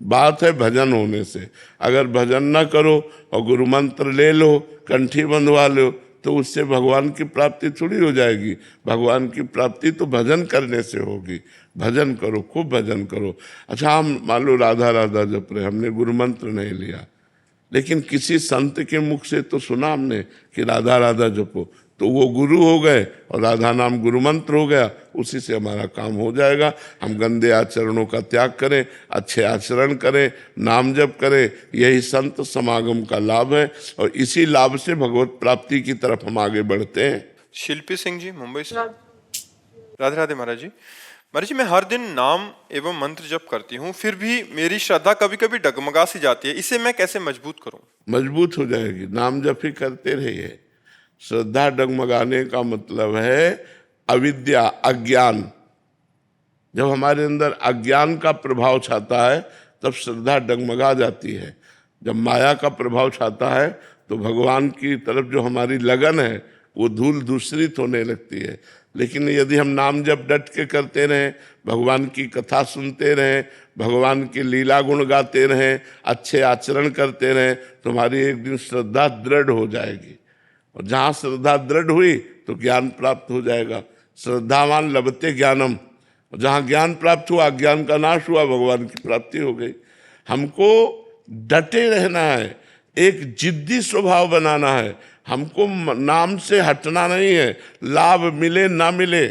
बात है भजन होने से। अगर भजन ना करो और गुरु मंत्र ले लो, कंठी बंधवा लो, तो उससे भगवान की प्राप्ति थोड़ी हो जाएगी। भगवान की प्राप्ति तो भजन करने से होगी। भजन करो, खूब भजन करो। अच्छा, हम मान लो राधा राधा जप रहे, हमने गुरु मंत्र नहीं लिया, लेकिन किसी संत के मुख से तो सुना हमने कि राधा राधा जपो, तो वो गुरु हो गए और राधा नाम गुरु मंत्र हो गया, उसी से हमारा काम हो जाएगा। हम गंदे आचरणों का त्याग करें, अच्छे आचरण करें, नाम जप करें, यही संत समागम का लाभ है और इसी लाभ से भगवत प्राप्ति की तरफ हम आगे बढ़ते हैं। शिल्पी सिंह जी, मुंबई से। राधे राधे महाराज जी। महाराज जी, मैं हर दिन नाम एवं मंत्र जप करती हूँ, फिर भी मेरी श्रद्धा कभी कभी डगमगा सी जाती है, इसे मैं कैसे मजबूत करूँ? मजबूत हो जाएगी, नाम जप ही करते रहिए। श्रद्धा डगमगाने का मतलब है अविद्या, अज्ञान। जब हमारे अंदर अज्ञान का प्रभाव छाता है तब श्रद्धा डगमगा जाती है। जब माया का प्रभाव छाता है तो भगवान की तरफ जो हमारी लगन है वो धूल दूसरित होने लगती है। लेकिन यदि हम नाम जप डट के करते रहें, भगवान की कथा सुनते रहें, भगवान की लीला गुण गाते रहें, अच्छे आचरण करते रहें, तो हमारी एक दिन श्रद्धा दृढ़ हो जाएगी। और जहाँ श्रद्धा दृढ़ हुई तो ज्ञान प्राप्त हो जाएगा। श्रद्धावान लभते ज्ञानम। जहाँ ज्ञान प्राप्त हुआ, ज्ञान का नाश हुआ, भगवान की प्राप्ति हो गई। हमको डटे रहना है, एक जिद्दी स्वभाव बनाना है। हमको नाम से हटना नहीं है। लाभ मिले ना मिले,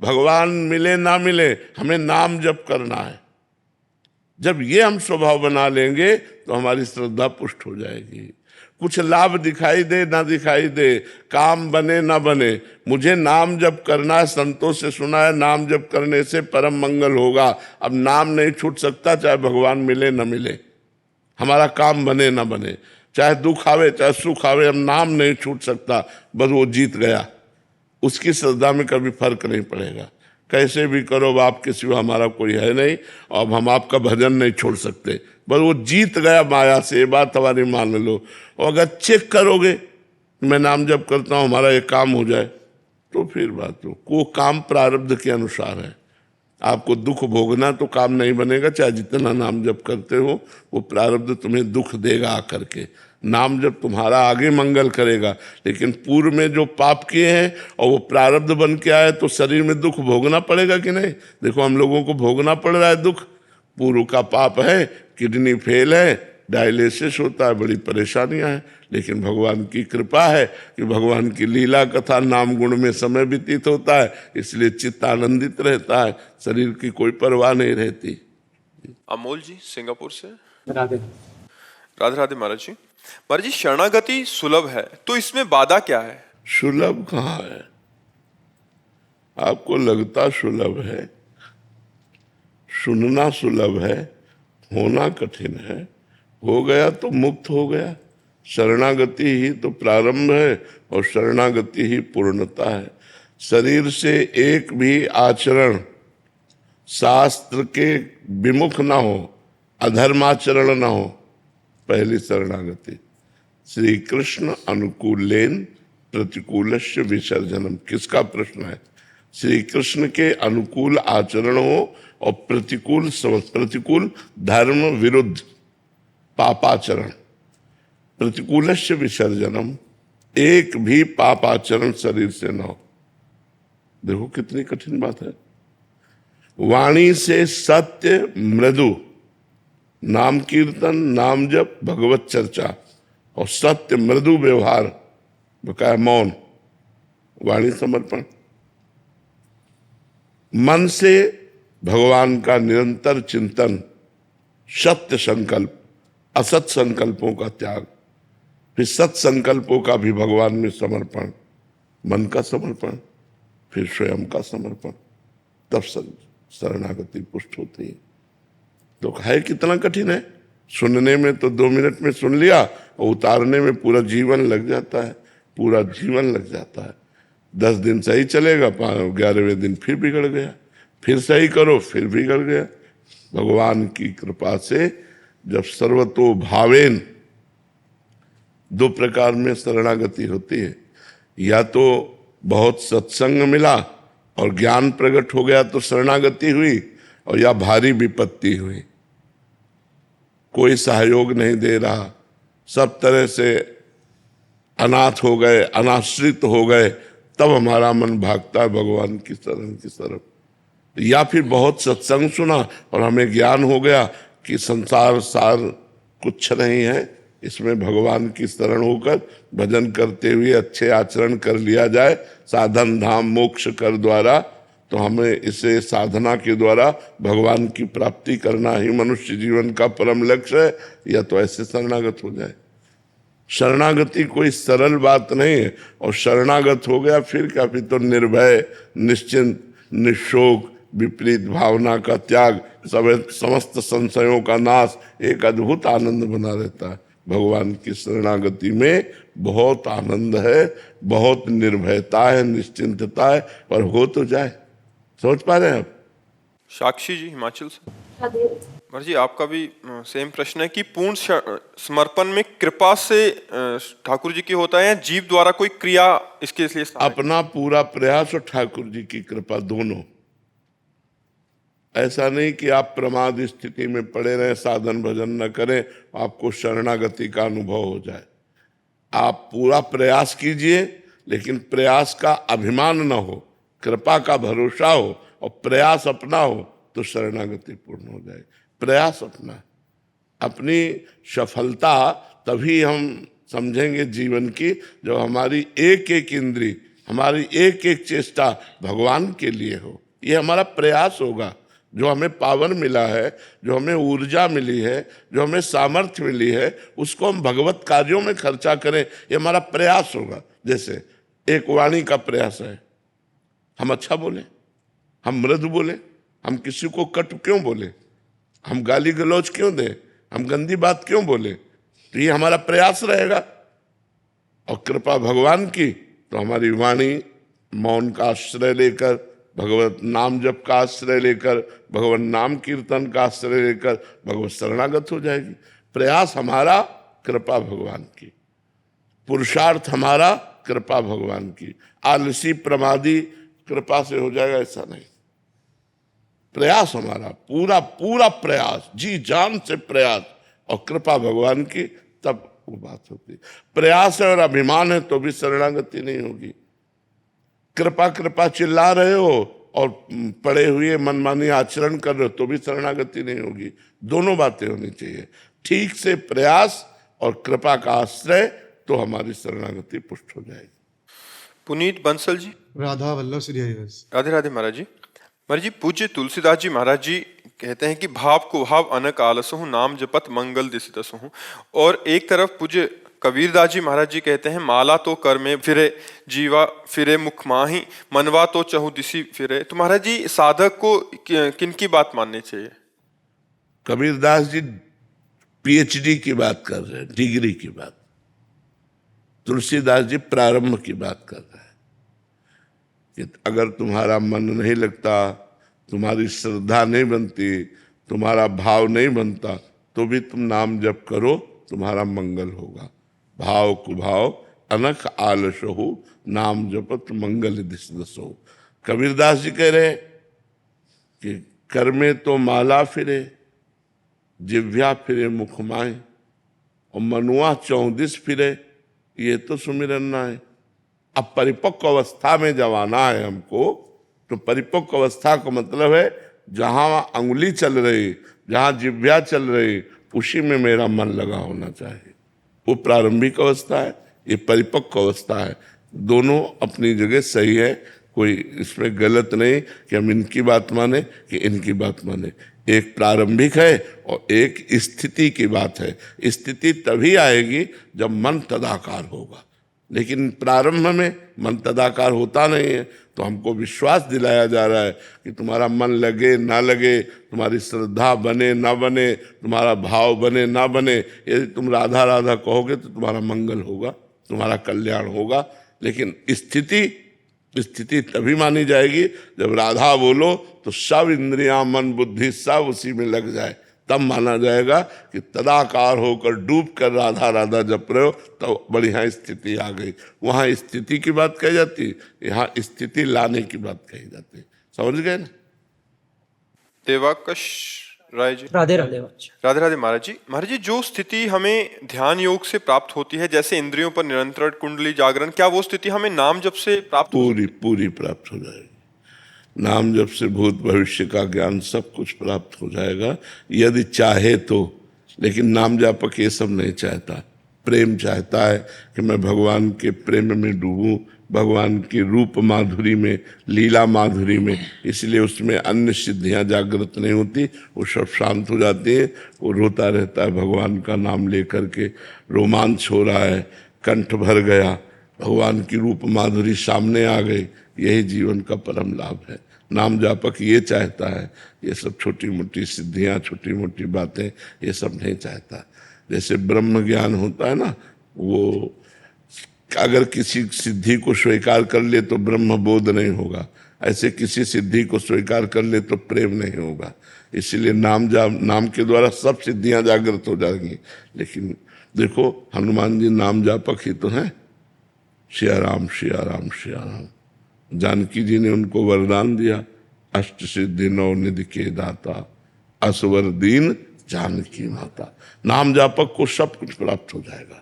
भगवान मिले ना मिले, हमें नाम जप करना है। जब ये हम स्वभाव बना लेंगे तो हमारी श्रद्धा पुष्ट हो जाएगी। कुछ लाभ दिखाई दे ना दिखाई दे, काम बने ना बने, मुझे नाम जप करना है। संतों से सुना है नाम जप करने से परम मंगल होगा। अब नाम नहीं छूट सकता, चाहे भगवान मिले ना मिले, हमारा काम बने ना बने, चाहे दुख आवे चाहे सुख आवे, हम नाम नहीं छूट सकता। बस वो जीत गया, उसकी श्रद्धा में कभी फर्क नहीं पड़ेगा। कैसे भी करो, अब आपके सिवा हमारा कोई है नहीं, अब हम आपका भजन नहीं छोड़ सकते। बस वो जीत गया माया से, ये बात हमारी मान लो। और अगर चेक करोगे मैं नाम जप करता हूँ, हमारा ये काम हो जाए, तो फिर बात हो। वो काम प्रारब्ध के अनुसार है। आपको दुख भोगना तो काम नहीं बनेगा, चाहे जितना नाम जप करते हो, वो प्रारब्ध तुम्हें दुख देगा आकर के। नाम जप तुम्हारा आगे मंगल करेगा, लेकिन पूर्व में जो पाप किए हैं और वो प्रारब्ध बन के आए तो शरीर में दुख भोगना पड़ेगा कि नहीं? देखो हम लोगों को भोगना पड़ रहा है दुख। पूर्व का पाप है, किडनी फेल है, डायलिसिस होता है, बड़ी परेशानियां हैं। लेकिन भगवान की कृपा है कि भगवान की लीला कथा नाम गुण में समय व्यतीत होता है, इसलिए चित्त आनंदित रहता है, शरीर की कोई परवाह नहीं रहती। अमोल जी, सिंगापुर से। राधे राधे राधे महाराज जी। महाराज जी, शरणागति सुलभ है तो इसमें बाधा क्या है? सुलभ कहाँ है? आपको लगता सुलभ है, सुनना सुलभ है, होना कठिन है। हो गया तो मुक्त हो गया। शरणागति ही तो प्रारंभ है और शरणागति ही पूर्णता है। शरीर से एक भी आचरण शास्त्र के विमुख ना हो, अधर्माचरण ना हो, पहली शरणागति। श्री कृष्ण अनुकूलेन प्रतिकूलस्य विसर्जनम। किसका प्रश्न है? श्री कृष्ण के अनुकूल आचरण हो और प्रतिकूल धर्म विरुद्ध पापाचरण। प्रतिकूलस्य विसर्जनम, एक भी पापाचरण शरीर से न हो। देखो कितनी कठिन बात है। वाणी से सत्य मृदु, नाम कीर्तन, नाम जप, भगवत चर्चा और सत्य मृदु व्यवहार, बकाया मौन, वाणी समर्पण। मन से भगवान का निरंतर चिंतन, सत्य संकल्प, असत संकल्पों का त्याग, फिर सत संकल्पों का भी भगवान में समर्पण, मन का समर्पण, फिर स्वयं का समर्पण, तब शरणागति पुष्ट होती है। तो है कितना कठिन है। सुनने में तो 2 मिनट में सुन लिया और उतारने में पूरा जीवन लग जाता है, पूरा जीवन लग जाता है। 10 दिन सही चलेगा, 11वें दिन फिर बिगड़ गया, फिर सही करो फिर बिगड़ गया। भगवान की कृपा से जब सर्वतो भावेन, 2 प्रकार में शरणागति होती है। या तो बहुत सत्संग मिला और ज्ञान प्रकट हो गया तो शरणागति हुई, और या भारी विपत्ति हुई। कोई सहयोग नहीं दे रहा, सब तरह से अनाथ हो गए, अनाश्रित हो गए, तब हमारा मन भागता है भगवान की शरण की तरफ। या फिर बहुत सत्संग सुना और हमें ज्ञान हो गया कि संसार सार कुछ नहीं है, इसमें भगवान की शरण होकर भजन करते हुए अच्छे आचरण कर लिया जाए, साधन धाम मोक्ष कर द्वारा, तो हमें इसे साधना के द्वारा भगवान की प्राप्ति करना ही मनुष्य जीवन का परम लक्ष्य है, या तो ऐसे शरणागत हो जाए। शरणागति कोई सरल बात नहीं है, और शरणागत हो गया फिर क्या, फिर तो निर्भय, निश्चिंत, निशोक, विपरीत भावना का त्याग, समस्त संशयों का नाश, एक अद्भुत आनंद बना रहता है। भगवान की शरणागति में बहुत आनंद है, बहुत निर्भयता है, निश्चिंतता है, और हो तो जाए। सोच पा रहे हैं आप? साक्षी जी हिमाचल से। राधे महाराज जी आपका भी सेम प्रश्न है कि पूर्ण समर्पण में कृपा से ठाकुर जी की होता है या जीव द्वारा कोई क्रिया इसके लिए अपना पूरा प्रयास और ठाकुर जी की कृपा दोनों। ऐसा नहीं कि आप प्रमाद स्थिति में पड़े रहें, साधन भजन न करें, आपको शरणागति का अनुभव हो जाए। आप पूरा प्रयास कीजिए, लेकिन प्रयास का अभिमान न हो, कृपा का भरोसा हो और प्रयास अपना हो, तो शरणागति पूर्ण हो जाएगी। प्रयास अपना, अपनी सफलता तभी हम समझेंगे जीवन की, जब हमारी एक एक इंद्री, हमारी एक एक चेष्टा भगवान के लिए हो। ये हमारा प्रयास होगा। जो हमें पावर मिला है, जो हमें ऊर्जा मिली है, जो हमें सामर्थ्य मिली है, उसको हम भगवत कार्यों में खर्चा करें, ये हमारा प्रयास होगा। जैसे एक वाणी का प्रयास है, हम अच्छा बोले, हम मृदु बोले, हम किसी को कटु क्यों बोले, हम गाली गलौज क्यों दें, हम गंदी बात क्यों बोले, तो ये हमारा प्रयास रहेगा। और कृपा भगवान की, तो हमारी वाणी मौन का आश्रय लेकर, भगवत नाम जप का आश्रय लेकर, भगवत नाम कीर्तन का आश्रय लेकर भगवत शरणागत हो जाएगी। प्रयास हमारा, कृपा भगवान की। पुरुषार्थ हमारा, कृपा भगवान की। आलसी प्रमादी कृपा से हो जाएगा ऐसा नहीं। प्रयास हमारा पूरा पूरा प्रयास, जी जान से प्रयास, और कृपा भगवान की, तब वो बात होती है। प्रयास है और अभिमान है तो भी शरणागति नहीं होगी। कृपा कृपा चिल्ला रहे हो और पड़े हुए मनमानी आचरण कर रहे हो तो भी शरणागति नहीं होगी। दोनों बातें होनी चाहिए, ठीक से प्रयास और कृपा का आश्रय, तो हमारी शरणागति पुष्ट हो जाएगी। पुनीत बंसल जी। राधा वल्लभ श्री हरिवंश। राधे राधे महाराज जी। महाराज जी पूज्य तुलसीदास जी महाराज जी कहते हैं कि भाव को भाव अनक आलसहु, नाम जपत मंगल दिसितसहु। और एक तरफ पूज्य कबीरदास जी महाराज जी कहते हैं माला तो कर में फिरे, जीवा फिरे मुख माही, मनवा तो चहु दिशि फिरे। तो महाराज जी साधक को किन की बात माननी चाहिए? कबीरदास जी पीएचडी की बात कर रहे हैं, डिग्री की बात। तुलसीदास जी प्रारंभ की बात कर रहे हैं कि अगर तुम्हारा मन नहीं लगता, तुम्हारी श्रद्धा नहीं बनती, तुम्हारा भाव नहीं बनता, तो भी तुम नाम जप करो, तुम्हारा मंगल होगा। भाव कुभाव अनक आलसहु, नाम जपत मंगल दिसदसो। कबीरदास जी कह रहे कि कर में तो माला फिरे, जिव्या फिरे मुख माए, और मनुआ चौदिस फिरे, ये तो सुमिरन ना है। अब परिपक्व अवस्था में जब आना है हमको, तो परिपक्व अवस्था का मतलब है जहां अंगुली चल रही, जहां जिव्या चल रही, उसी में मेरा मन लगा होना चाहिए। वो प्रारंभिक अवस्था है, ये परिपक्व अवस्था है। दोनों अपनी जगह सही है, कोई इसमें गलत नहीं कि हम इनकी बात माने कि इनकी बात माने। एक प्रारंभिक है और एक स्थिति की बात है। स्थिति तभी आएगी जब मन तदाकार होगा, लेकिन प्रारंभ में मन तदाकार होता नहीं है। तो हमको विश्वास दिलाया जा रहा है कि तुम्हारा मन लगे ना लगे, तुम्हारी श्रद्धा बने ना बने, तुम्हारा भाव बने ना बने, यदि तुम राधा राधा कहोगे तो तुम्हारा मंगल होगा, तुम्हारा कल्याण होगा। लेकिन स्थिति तभी मानी जाएगी जब राधा बोलो तो सब इंद्रियां मन बुद्धि सब उसी में लग जाए, तब माना जाएगा कि तदाकार होकर डूब कर राधा राधा जप रहे हो, तो बढ़िया स्थिति आ गई। वहां स्थिति की बात कही जाती, यहाँ स्थिति लाने की बात कही जाती। समझ गए ना? देवाकश राय जी। राधे राधे महाराज। राधे राधे महाराज जी। महाराज जी, जो स्थिति हमें ध्यान योग से प्राप्त होती है, जैसे इंद्रियों पर निरंतर कुंडली जागरण, क्या वो स्थिति हमें नाम जप से प्राप्त हो सकती है? पूरी प्राप्त हो जाएगी। नाम जप से भूत भविष्य का ज्ञान सब कुछ प्राप्त हो जाएगा यदि चाहे तो। लेकिन नाम जापक ये सब नहीं चाहता। प्रेम चाहता है कि मैं भगवान के प्रेम में डूबूं, भगवान की रूप माधुरी में, लीला माधुरी में। इसलिए उसमें अन्य सिद्धियां जागृत नहीं होती, वो सब शांत हो जाती है। वो रोता रहता है भगवान का नाम लेकर के, रोमांच हो रहा है, कंठ भर गया, भगवान की रूप माधुरी सामने आ गई। यही जीवन का परम लाभ है। नाम जापक ये चाहता है, ये सब छोटी मोटी सिद्धियां, छोटी मोटी बातें ये सब नहीं चाहता। जैसे ब्रह्म ज्ञान होता है ना, वो अगर किसी सिद्धि को स्वीकार कर ले तो ब्रह्म बोध नहीं होगा, ऐसे किसी सिद्धि को स्वीकार कर ले तो प्रेम नहीं होगा। इसलिए नाम के द्वारा सब सिद्धियां जागृत हो जाएंगी। लेकिन देखो हनुमान जी नाम जापक ही तो हैं। सिया राम सिया राम सिया राम। जानकी जी ने उनको वरदान दिया, अष्ट सिद्धि नौ निधि के दाता, असवर दीन जानकी माता। नाम जापक को सब कुछ प्राप्त हो जाएगा,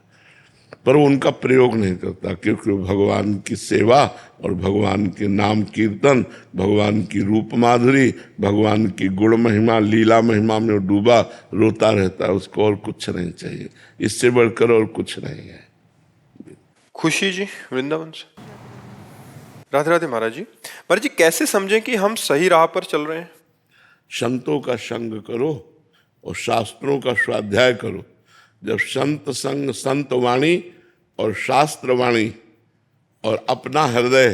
पर वो उनका प्रयोग नहीं करता, क्योंकि वो भगवान की सेवा और भगवान के नाम कीर्तन, भगवान की रूप माधुरी, भगवान की गुण महिमा, लीला महिमा में वो डूबा रोता रहता है। उसको और कुछ नहीं चाहिए, इससे बढ़कर और कुछ नहीं है। खुशी जी वृंदावन से। राधे राधे महाराज जी। महाराज जी, कैसे समझें कि हम सही राह पर चल रहे हैं? संतों का संग करो और शास्त्रों का स्वाध्याय करो। जब संत संग, संत वाणी और शास्त्र वाणी और अपना हृदय,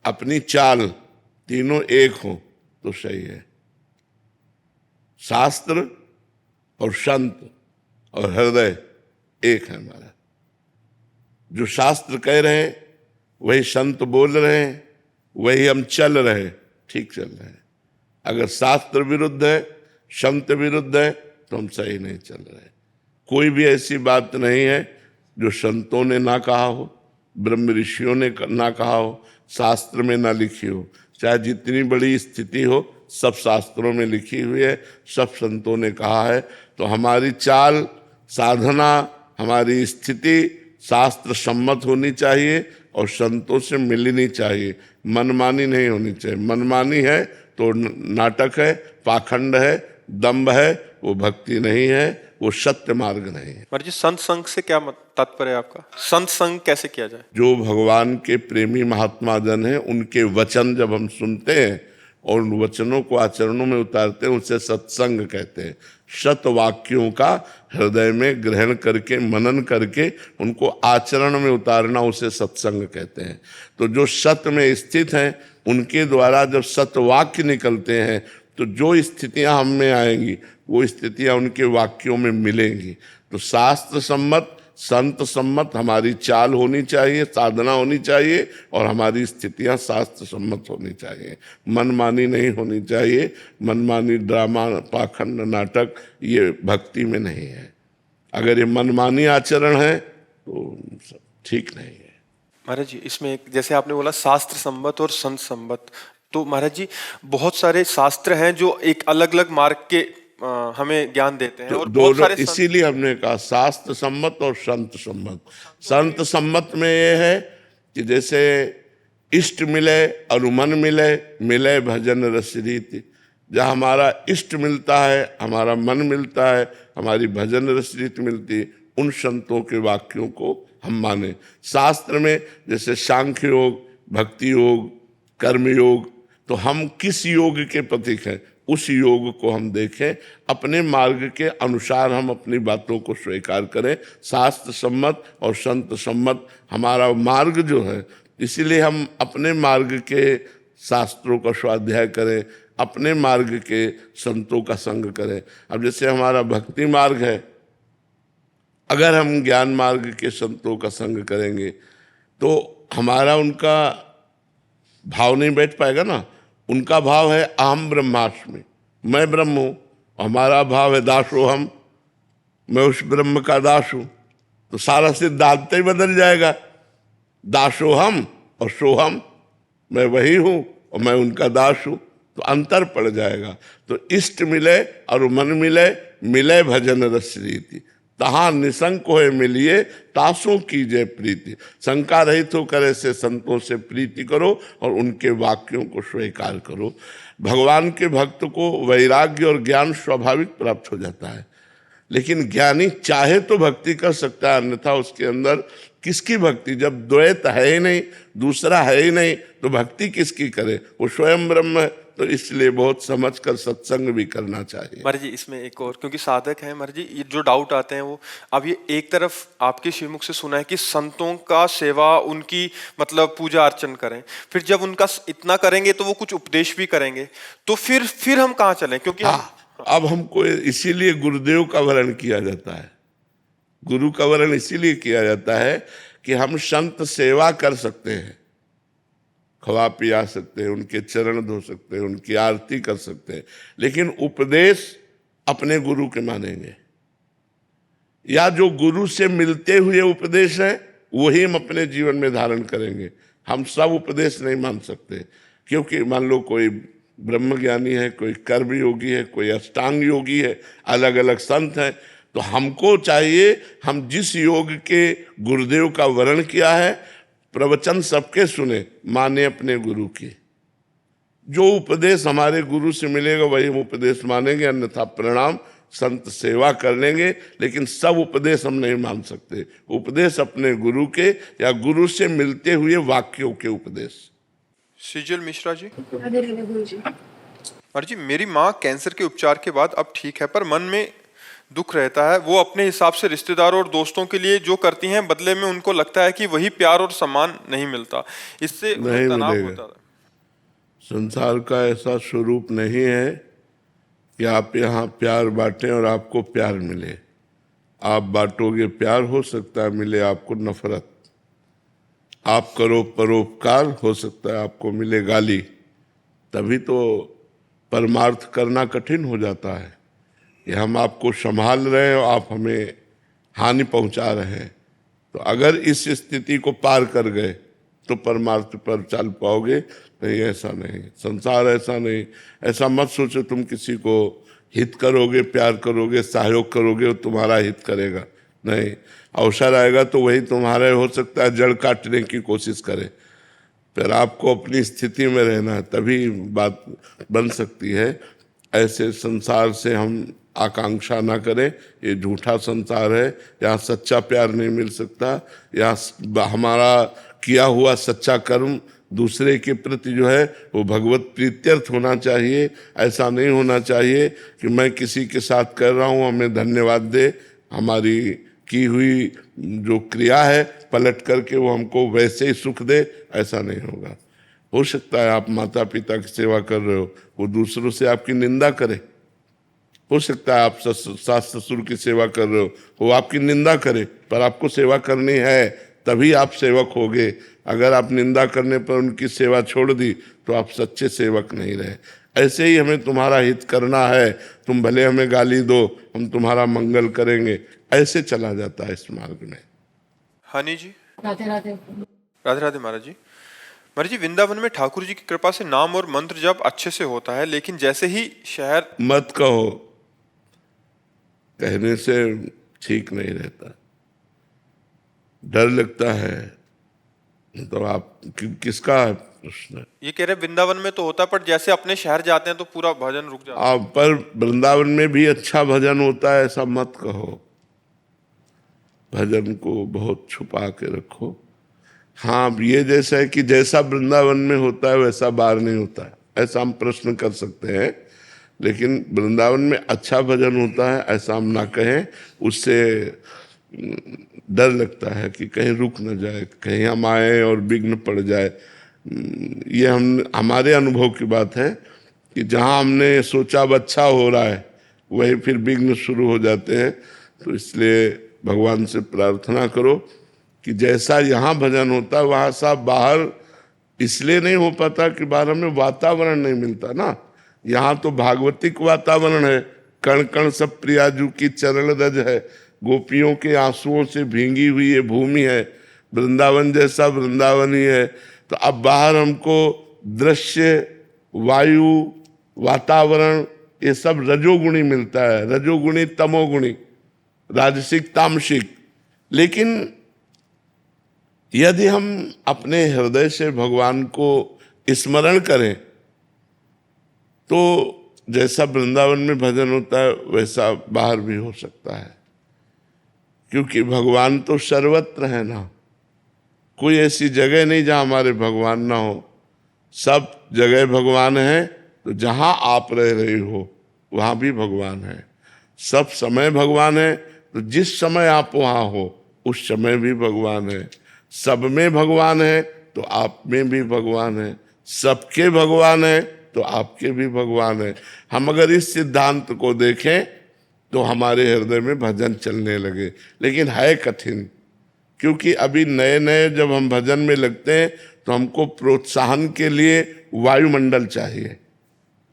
अपनी चाल, तीनों एक हो तो सही है। शास्त्र और संत और हृदय एक है हमारा। जो शास्त्र कह रहे हैं वही संत बोल रहे हैं, वही हम चल रहे हैं, ठीक चल रहे हैं। अगर शास्त्र विरुद्ध है, संत विरुद्ध है, तो हम सही नहीं चल रहे। कोई भी ऐसी बात नहीं है जो संतों ने ना कहा हो, ब्रह्म ऋषियों ने ना कहा हो, शास्त्र में ना लिखी हो। चाहे जितनी बड़ी स्थिति हो, सब शास्त्रों में लिखी हुई है, सब संतों ने कहा है। तो हमारी चाल, साधना, हमारी स्थिति शास्त्र सम्मत होनी चाहिए और संतों से मिलनी चाहिए। मनमानी नहीं होनी चाहिए। मनमानी है तो नाटक है, पाखंड है, दम्भ है, वो भक्ति नहीं है, वो सत्य मार्ग नहीं है। महाराज जी, संत संग से क्या तात्पर्य है आपका? संत संग कैसे किया जाए? जो भगवान के प्रेमी महात्मा जन हैं, उनके वचन जब हम सुनते हैं और उन वचनों को आचरणों में उतारते हैं, उसे सत्संग कहते हैं। सत वाक्यों का हृदय में ग्रहण करके, मनन करके उनको आचरण में उतारना, उसे सत्संग कहते हैं। तो जो सत्य में स्थित हैं, उनके द्वारा जब सत्वाक्य निकलते हैं तो जो स्थितियां हम में आएंगी वो स्थितियां उनके वाक्यों में मिलेंगी। तो शास्त्र सम्मत, संत सम्मत हमारी चाल होनी चाहिए, साधना होनी चाहिए और हमारी स्थितियां शास्त्र सम्मत होनी चाहिए। मनमानी नहीं होनी चाहिए। मनमानी, ड्रामा, पाखंड, नाटक ये भक्ति में नहीं है। अगर ये मनमानी आचरण है तो ठीक नहीं है। महाराज जी, इसमें एक, जैसे आपने बोला शास्त्र सम्मत और संत सम्मत, तो महाराज जी बहुत सारे शास्त्र हैं जो एक अलग अलग मार्ग के हमें ज्ञान देते हैं, तो और बहुत सारे इसीलिए हमने कहा शास्त्र सम्मत और संत सम्मत। संत सम्मत में ये है कि जैसे इष्ट मिले और मन मिले, मिले भजन रस रीति। जहाँ हमारा इष्ट मिलता है, हमारा मन मिलता है, हमारी भजन रस रीति मिलती है, उन संतों के वाक्यों को हम माने। शास्त्र में जैसे सांख्य योग, भक्ति योग, कर्म योग, तो हम किस योग के प्रतीक हैं, उस योग को हम देखें, अपने मार्ग के अनुसार हम अपनी बातों को स्वीकार करें। शास्त्र सम्मत और संत सम्मत हमारा मार्ग जो है, इसीलिए हम अपने मार्ग के शास्त्रों का स्वाध्याय करें, अपने मार्ग के संतों का संग करें। अब जैसे हमारा भक्ति मार्ग है, अगर हम ज्ञान मार्ग के संतों का संग करेंगे तो हमारा उनका भाव नहीं बैठ पाएगा ना। उनका भाव है अहम ब्रह्मास्मि, मैं ब्रह्म हूँ। हमारा भाव है दासोहम, मैं उस ब्रह्म का दास हूँ। तो सारा सिद्धांत ही बदल जाएगा। दासोहम और सोहम, मैं वही हूँ और मैं उनका दास हूँ। तो अंतर पड़ जाएगा। तो इष्ट मिले और मन मिले, मिले भजन रस रीति, तहां निशंक होए मिलिए, तासों कीजिए प्रीति। शंका रहित होकर ऐसे संतों से प्रीति करो और उनके वाक्यों को स्वीकार करो। भगवान के भक्त को वैराग्य और ज्ञान स्वाभाविक प्राप्त हो जाता है, लेकिन ज्ञानी चाहे तो भक्ति कर सकता है, अन्यथा उसके अंदर किसकी भक्ति? जब द्वैत है ही नहीं, दूसरा है ही नहीं, तो भक्ति किसकी करे? वो स्वयं ब्रह्म है। तो इसलिए बहुत समझकर सत्संग भी करना चाहिए। महाराज जी इसमें एक और, क्योंकि साधक है महाराज जी, ये जो डाउट आते हैं वो, अब ये एक तरफ आपके श्रीमुख से सुना है कि संतों का सेवा, उनकी मतलब पूजा अर्चन करें, फिर जब उनका इतना करेंगे तो वो कुछ उपदेश भी करेंगे, तो फिर हम कहाँ चलें? क्योंकि अब हमको इसीलिए गुरुदेव का वर्ण किया जाता है। गुरु का वर्ण इसीलिए किया जाता है कि हम संत सेवा कर सकते हैं, खवा पिया सकते हैं, उनके चरण धो सकते हैं, उनकी आरती कर सकते हैं, लेकिन उपदेश अपने गुरु के मानेंगे, या जो गुरु से मिलते हुए उपदेश है वही हम अपने जीवन में धारण करेंगे। हम सब उपदेश नहीं मान सकते, क्योंकि मान लो कोई ब्रह्मज्ञानी है, कोई कर्म योगी है, कोई अष्टांग योगी है, अलग अलग संत हैं, तो हमको चाहिए हम जिस योग के गुरुदेव का वर्ण किया है, प्रवचन सबके सुने, माने अपने गुरु की। जो उपदेश हमारे गुरु से मिलेगा वही हम उपदेश मानेंगे, अन्यथा प्रणाम, संत सेवा कर लेंगे, लेकिन सब उपदेश हम नहीं मान सकते। उपदेश अपने गुरु के या गुरु से मिलते हुए वाक्यों के उपदेश। सीजल मिश्रा जी। राधे राधे गुरु जी। महाराज जी मेरी माँ कैंसर के उपचार के बाद अब ठीक है, पर मन में दुख रहता है। वो अपने हिसाब से रिश्तेदारों और दोस्तों के लिए जो करती हैं, बदले में उनको लगता है कि वही प्यार और सम्मान नहीं मिलता, इससे नहीं तनाव मिलेगा। होता है। संसार का ऐसा स्वरूप नहीं है कि आप यहाँ प्यार बांटें और आपको प्यार मिले। आप बांटोगे प्यार, हो सकता है मिले आपको नफरत। आप करो परोपकार, हो सकता है आपको मिले गाली। तभी तो परमार्थ करना कठिन हो जाता है कि हम आपको संभाल रहे हैं और आप हमें हानि पहुंचा रहे हैं। तो अगर इस स्थिति को पार कर गए तो परमार्थ पर चल पाओगे। नहीं, ऐसा नहीं, संसार ऐसा नहीं। ऐसा मत सोचो तुम किसी को हित करोगे, प्यार करोगे, सहयोग करोगे, वो तुम्हारा हित करेगा। नहीं, अवसर आएगा तो वही तुम्हारे हो सकता है जड़ काटने की कोशिश करे। फिर आपको अपनी स्थिति में रहना है, तभी बात बन सकती है। ऐसे संसार से हम आकांक्षा ना करें, ये झूठा संसार है, यहाँ सच्चा प्यार नहीं मिल सकता। यहाँ हमारा किया हुआ सच्चा कर्म दूसरे के प्रति जो है वो भगवत प्रीत्यर्थ होना चाहिए। ऐसा नहीं होना चाहिए कि मैं किसी के साथ कर रहा हूँ, हमें धन्यवाद दे, हमारी की हुई जो क्रिया है पलट करके वो हमको वैसे ही सुख दे। ऐसा नहीं होगा। हो सकता है आप माता पिता की सेवा कर रहे हो, वो दूसरों से आपकी निंदा करे। हो सकता है आप सास ससुर की सेवा कर रहे हो, वो आपकी निंदा करे, पर आपको सेवा करनी है, तभी आप सेवक होगे। अगर आप निंदा करने पर उनकी सेवा छोड़ दी तो आप सच्चे सेवक नहीं रहे। ऐसे ही हमें तुम्हारा हित करना है, तुम भले हमें गाली दो, हम तुम्हारा मंगल करेंगे, ऐसे चला जाता है इस मार्ग में। हनी जी। राधे राधे। राधे राधे महाराज जी। महाराज जी वृंदावन में ठाकुर जी की कृपा से नाम और मंत्र जप अच्छे से होता है, लेकिन जैसे ही शहर। मत कहो, कहने से ठीक नहीं रहता, डर लगता है। तो आप किसका प्रश्न? ये कह रहे वृंदावन में तो होता, पर जैसे अपने शहर जाते हैं तो पूरा भजन रुक जाता है। आप पर वृंदावन में भी अच्छा भजन होता है, ऐसा मत कहो। भजन को बहुत छुपा के रखो। हाँ, ये जैसा है कि जैसा वृंदावन में होता है वैसा बाहर नहीं होता है, ऐसा हम प्रश्न कर सकते हैं। लेकिन वृंदावन में अच्छा भजन होता है ऐसा हम ना कहें। उससे डर लगता है कि कहीं रुक न जाए, कहीं हम आए और विघ्न पड़ जाए। ये हमारे अनुभव की बात है कि जहाँ हमने सोचा अब अच्छा हो रहा है वही फिर विघ्न शुरू हो जाते हैं। तो इसलिए भगवान से प्रार्थना करो कि जैसा यहाँ भजन होता है वहाँ सब बाहर इसलिए नहीं हो पाता कि बाहर हमें वातावरण नहीं मिलता ना। यहाँ तो भागवतिक वातावरण है, कण कण सब प्रियाजू की चरण रज है, गोपियों के आंसुओं से भींगी हुई ये भूमि है, वृंदावन जैसा वृंदावन ही है। तो अब बाहर हमको दृश्य, वायु, वातावरण, ये सब रजोगुणी मिलता है, रजोगुणी तमोगुणी, राजसिक तामसिक। लेकिन यदि हम अपने हृदय से भगवान को स्मरण करें तो जैसा वृंदावन में भजन होता है वैसा बाहर भी हो सकता है, क्योंकि भगवान तो सर्वत्र है ना। कोई ऐसी जगह नहीं जहां हमारे भगवान ना हो, सब जगह भगवान है। तो जहां आप रह रहे हो वहां भी भगवान है, सब समय भगवान है। तो जिस समय आप वहां हो उस समय भी भगवान है। सब में भगवान है तो आप में भी भगवान है, सबके भगवान है तो आपके भी भगवान है। हम अगर इस सिद्धांत को देखें तो हमारे हृदय में भजन चलने लगे। लेकिन है कठिन, क्योंकि अभी नए नए जब हम भजन में लगते हैं तो हमको प्रोत्साहन के लिए वायुमंडल चाहिए।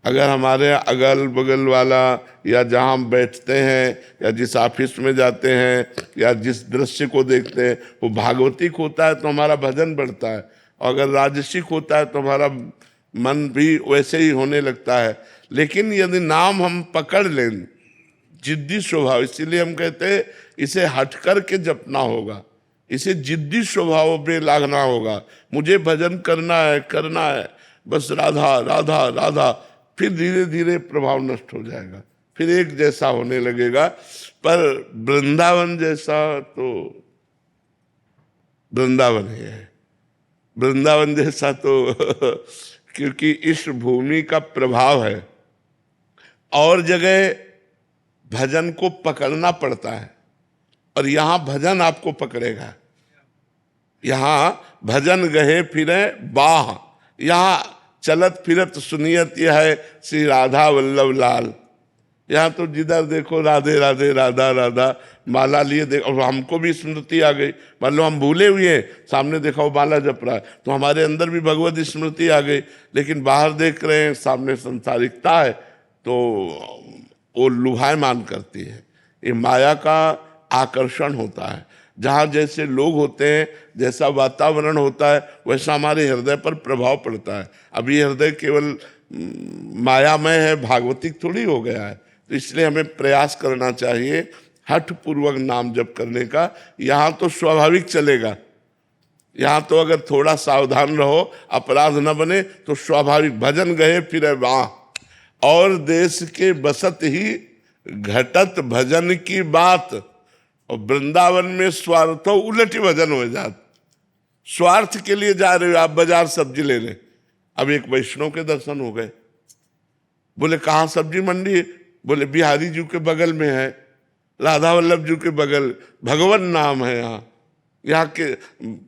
अगर हमारे अगल बगल वाला या जहाँ हम बैठते हैं या जिस ऑफिस में जाते हैं या जिस दृश्य को देखते हैं वो भागवतिक होता है तो हमारा भजन बढ़ता है, और अगर राजसिक होता है तो हमारा मन भी वैसे ही होने लगता है। लेकिन यदि नाम हम पकड़ लें, जिद्दी स्वभाव, इसीलिए हम कहते हैं इसे हट कर के जपना होगा, इसे जिद्दी स्वभाव पे लागना होगा। मुझे भजन करना है, बस राधा राधा राधा। फिर धीरे धीरे प्रभाव नष्ट हो जाएगा, फिर एक जैसा होने लगेगा। पर वृंदावन जैसा तो वृंदावन ही है, वृंदावन जैसा तो क्योंकि इस भूमि का प्रभाव है। और जगह भजन को पकड़ना पड़ता है और यहाँ भजन आपको पकड़ेगा। यहाँ भजन गहे फिरे बाह, यहाँ चलत फिरत सुनियत यह है श्री राधा वल्लभ लाल। यहाँ तो जिधर देखो राधे राधे राधा राधा, माला लिए देखो। और हमको भी स्मृति आ गई, मान लो हम भूले हुए हैं, सामने देखा वो माला जप रहा है तो हमारे अंदर भी भगवत स्मृति आ गई। लेकिन बाहर देख रहे हैं, सामने संसारिकता है तो वो लुभायमान करती है। ये माया का आकर्षण होता है। जहाँ जैसे लोग होते हैं, जैसा वातावरण होता है, वैसा हमारे हृदय पर प्रभाव पड़ता है। अब ये हृदय केवल मायामय है, भागवतिक थोड़ी हो गया है। तो इसलिए हमें प्रयास करना चाहिए हठ पूर्वक नाम जप करने का। यहाँ तो स्वाभाविक चलेगा, यहाँ तो अगर थोड़ा सावधान रहो, अपराध न बने तो स्वाभाविक भजन गए फिर वहाँ। और देश के बसत ही घटत भजन की बात। और वृंदावन में स्वार्थ उलटी भजन हो जात। स्वार्थ के लिए जा रहे हो आप बाजार सब्जी लेने, अब एक वैष्णव के दर्शन हो गए। बोले कहाँ सब्जी मंडी है? बोले बिहारी जी के बगल में है, राधा वल्लभ जी के बगल, भगवान नाम है। यहाँ के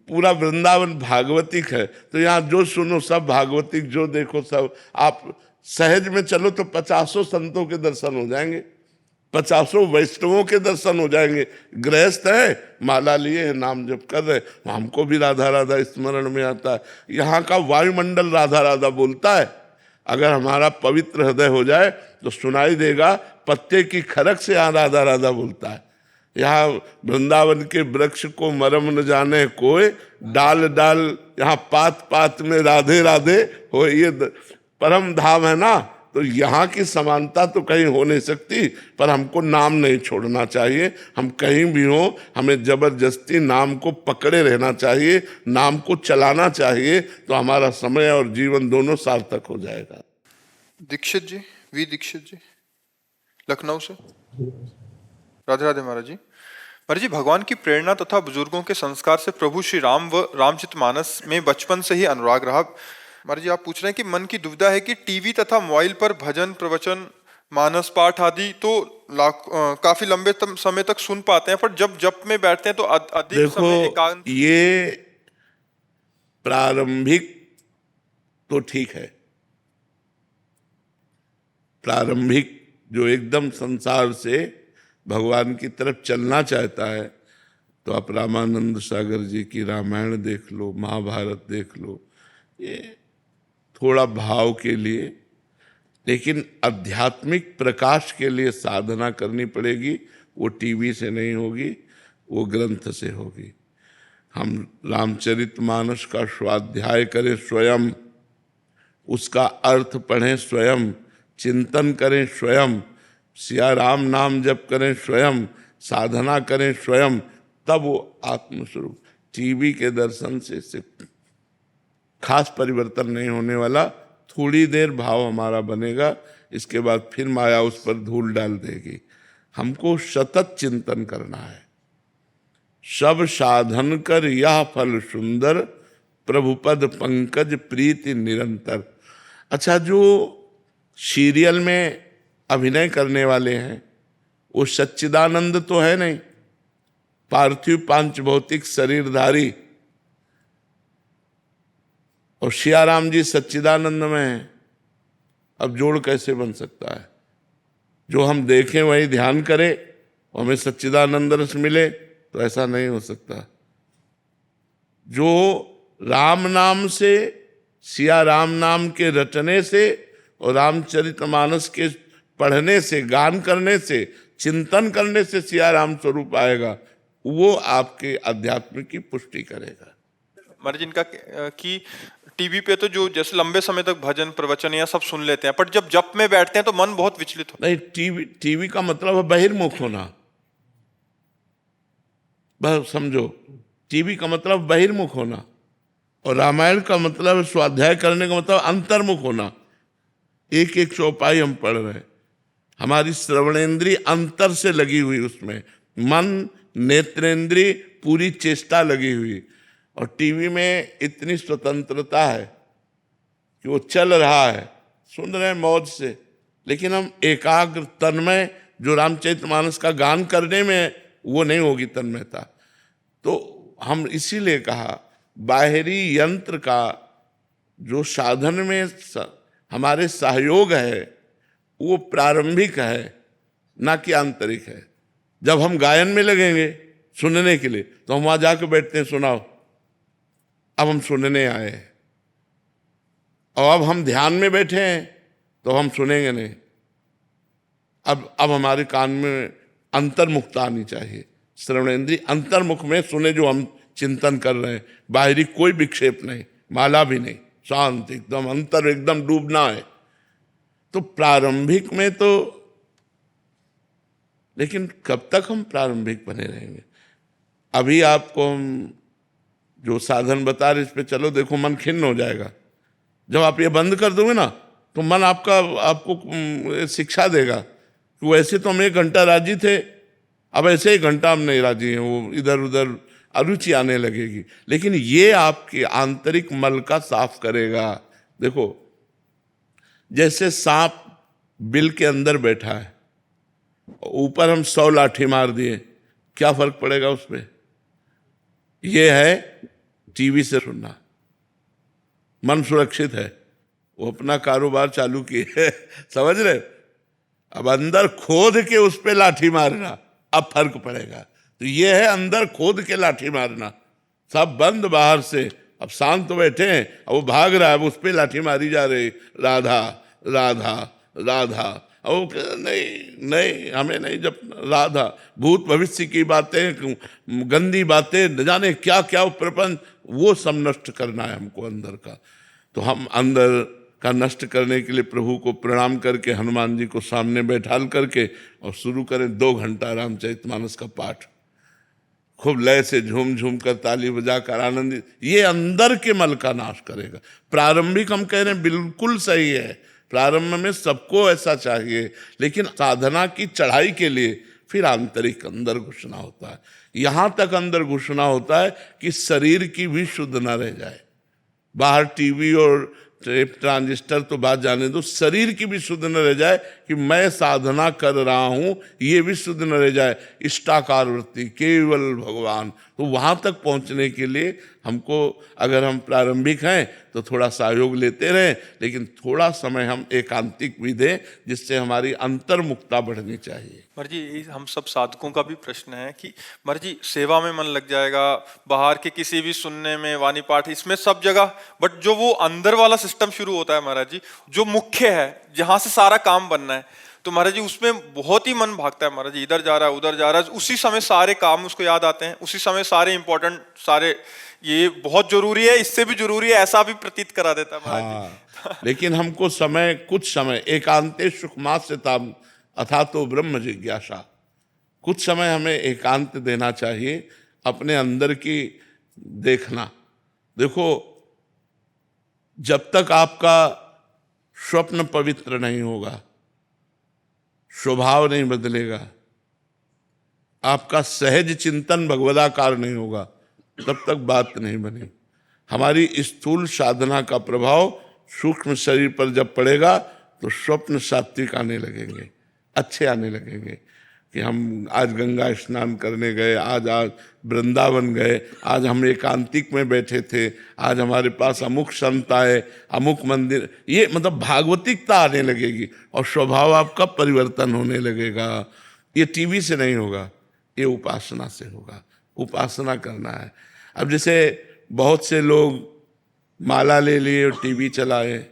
पूरा वृंदावन भागवतिक है। तो यहाँ जो सुनो सब भागवतिक, जो देखो सब। आप सहज में चलो तो 50 संतों के दर्शन हो जाएंगे, 50 वैष्णवों के दर्शन हो जाएंगे। गृहस्थ है, माला लिए है, नाम जप कर रहे, हमको भी राधा राधा स्मरण में आता है। यहाँ का वायुमंडल राधा राधा बोलता है। अगर हमारा पवित्र हृदय हो जाए तो सुनाई देगा, पत्ते की खरक से यहाँ राधा राधा बोलता है। यहाँ वृंदावन के वृक्ष को मरम न जाने कोई, डाल डाल यहाँ पात पात में राधे राधे हो। ये परम धाम है ना, तो यहाँ की समानता तो कहीं हो नहीं सकती। पर हमको नाम नहीं छोड़ना चाहिए। हम कहीं भी हो, हमें जबरदस्ती नाम को पकड़े रहना चाहिए, नाम को चलाना चाहिए, तो हमारा समय और जीवन दोनों सार्थक हो जाएगा। दीक्षित जी, वी दीक्षित जी, लखनऊ से। राधे राधे महाराज जी। महाराज जी, भगवान की प्रेरणा तथा बुजुर्गों के संस्कार से प्रभु श्री राम व रामचरितमानस में बचपन से ही अनुराग रहा। महाराज जी, आप पूछ रहे हैं कि मन की दुविधा है कि टीवी तथा मोबाइल पर भजन, प्रवचन, मानस पाठ आदि तो काफी लंबे समय तक सुन पाते हैं, पर जब जप में बैठते हैं तो अधिक समय एकांत। ये प्रारंभिक तो ठीक है, प्रारंभिक जो एकदम संसार से भगवान की तरफ चलना चाहता है, तो आप रामानंद सागर जी की रामायण देख लो, महाभारत देख लो, ये थोड़ा भाव के लिए। लेकिन आध्यात्मिक प्रकाश के लिए साधना करनी पड़ेगी। वो टीवी से नहीं होगी, वो ग्रंथ से होगी। हम रामचरितमानस का स्वाध्याय करें स्वयं, उसका अर्थ पढ़ें स्वयं, चिंतन करें स्वयं, सिया राम नाम जप करें स्वयं, साधना करें स्वयं, तब वो आत्मस्वरूप। टीवी के दर्शन से खास परिवर्तन नहीं होने वाला, थोड़ी देर भाव हमारा बनेगा, इसके बाद फिर माया उस पर धूल डाल देगी। हमको सतत चिंतन करना है। सब साधन कर यह फल सुंदर, प्रभुपद पंकज प्रीति निरंतर। अच्छा, जो सीरियल में अभिनय करने वाले हैं वो सच्चिदानंद तो है नहीं, पार्थिव पांच भौतिक शरीरधारी, और सियाराम जी सच्चिदानंद में है। अब जोड़ कैसे बन सकता है? जो हम देखें वही ध्यान करें और हमें सच्चिदानंद रस मिले, तो ऐसा नहीं हो सकता। जो राम नाम से, सिया राम नाम के रटने से और रामचरितमानस के पढ़ने से, गान करने से, चिंतन करने से सिया राम स्वरूप आएगा, वो आपके अध्यात्म की पुष्टि करेगा। महाराज इनका कि टीवी पे तो जो जैसे लंबे समय तक भजन प्रवचन या सब सुन लेते हैं, पर जब जप में बैठते हैं तो मन बहुत विचलित होता है। नहीं, टीवी का मतलब है बहिर्मुख होना। बस समझो, टीवी का मतलब बहिर्मुख होना, और रामायण का मतलब स्वाध्याय करने का मतलब अंतर्मुख होना। एक एक चौपाई हम पढ़ रहे हैं, हमारी श्रवणेंद्री अंतर से लगी हुई, उसमें मन नेत्रेंद्री पूरी चेष्टा लगी हुई। और टीवी में इतनी स्वतंत्रता है कि वो चल रहा है, सुन रहे हैं मौज से, लेकिन हम एकाग्र तन्मय जो रामचरितमानस का गान करने में वो नहीं होगी तन्मयता। तो हम इसीलिए कहा बाहरी यंत्र का जो साधन में हमारे सहयोग है वो प्रारंभिक है, ना कि आंतरिक है। जब हम गायन में लगेंगे सुनने के लिए तो हम वहां जाकर बैठते हैं, सुनाओ, अब हम सुनने आए हैं। और अब हम ध्यान में बैठे हैं तो हम सुनेंगे नहीं। अब हमारे कान में अंतर्मुखता आनी चाहिए, श्रवणेंद्री अंतर्मुख में सुने जो हम चिंतन कर रहे हैं, बाहरी कोई विक्षेप नहीं, माला भी नहीं, शांत एकदम, अंतर एकदम डूबना है। तो प्रारंभिक में तो, लेकिन कब तक हम प्रारंभिक बने रहेंगे? अभी आपको हम जो साधन बता रहे इस पे चलो, देखो मन खिन्न हो जाएगा। जब आप ये बंद कर दोगे ना तो मन आपको शिक्षा देगा कि वैसे तो हम 1 घंटा राजी थे, अब ऐसे 1 घंटा हम नहीं राजी हैं, वो इधर उधर अरुचि आने लगेगी। लेकिन ये आपके आंतरिक मल का साफ करेगा। देखो, जैसे सांप बिल के अंदर बैठा है, ऊपर हम 100 लाठी मार दिए, क्या फर्क पड़ेगा उस पर? ये है टीवी से सुनना। मन सुरक्षित है, वो अपना कारोबार चालू किए समझ रहे? अब अंदर खोद के उस पे लाठी मारना, अब फर्क पड़ेगा। तो ये है अंदर खोद के लाठी मारना। सब बंद बाहर से, अब शांत बैठे हैं, अब वो भाग रहा है, अब उस पे लाठी मारी जा रही, राधा राधा राधा। और नहीं नहीं, हमें नहीं, जब राधा, भूत भविष्य की बातें, गंदी बातें, न जाने क्या क्या प्रपंच, वो सब नष्ट करना है हमको अंदर का। तो हम अंदर का नष्ट करने के लिए प्रभु को प्रणाम करके, हनुमान जी को सामने बैठाल करके और शुरू करें 2 घंटा रामचरितमानस का पाठ, खूब लय से झूम झूम कर, ताली बजाकर, आनंदित। ये अंदर के मल का नाश करेगा। प्रारंभिक हम कह रहे हैं बिल्कुल सही है, प्रारंभ में सबको ऐसा चाहिए, लेकिन साधना की चढ़ाई के लिए फिर आंतरिक अंदर घुसना होता है। यहां तक अंदर घुसना होता है कि शरीर की भी शुद्ध न रह जाए। बाहर टीवी और ट्रांजिस्टर तो बात जाने दो, शरीर की भी शुद्ध न रह जाए कि मैं साधना कर रहा हूं, ये भी शुद्ध न रह जाए। इष्टाकार वृत्ति, केवल भगवान। तो वहां तक पहुंचने के लिए हमको, अगर हम प्रारंभिक हैं तो थोड़ा सहयोग लेते रहें, लेकिन थोड़ा समय हम एकांतिक भी दें, जिससे हमारी अंतर्मुखता बढ़नी चाहिए। मर जी, हम सब साधकों का भी प्रश्न है कि मर जी सेवा में मन लग जाएगा, बाहर के किसी भी सुनने में, वाणी पाठ, इसमें सब जगह, बट जो वो अंदर वाला सिस्टम शुरू होता है महाराज जी, जो मुख्य है, जहां से सारा काम बनना है, तो महाराज जी उसमें बहुत ही मन भागता है महाराज जी, इधर जा रहा है उधर जा रहा है, उसी समय सारे काम उसको याद आते हैं, उसी समय सारे इंपॉर्टेंट सारे, ये बहुत जरूरी है, इससे भी जरूरी है, ऐसा भी प्रतीत करा देता है महाराज जी। हाँ, लेकिन हमको समय, कुछ समय एकांते सुखमास्यताम अथा तो ब्रह्म जिज्ञासा, कुछ समय हमें एकांत देना चाहिए, अपने अंदर की देखना। देखो, जब तक आपका स्वप्न पवित्र नहीं होगा, स्वभाव नहीं बदलेगा, आपका सहज चिंतन भगवदाकार नहीं होगा, तब तक बात नहीं बनी। हमारी स्थूल साधना का प्रभाव सूक्ष्म शरीर पर जब पड़ेगा तो स्वप्न सात्विक आने लगेंगे, अच्छे आने लगेंगे कि हम आज गंगा स्नान करने गए, आज वृंदावन गए, आज हम एकांतिक में बैठे थे, आज हमारे पास अमुक संत आए, अमुक मंदिर, ये मतलब भागवतिकता आने लगेगी और स्वभाव आपका परिवर्तन होने लगेगा। ये टीवी से नहीं होगा, ये उपासना से होगा, उपासना करना है। अब जैसे बहुत से लोग माला ले लिए और टीवी चलाए,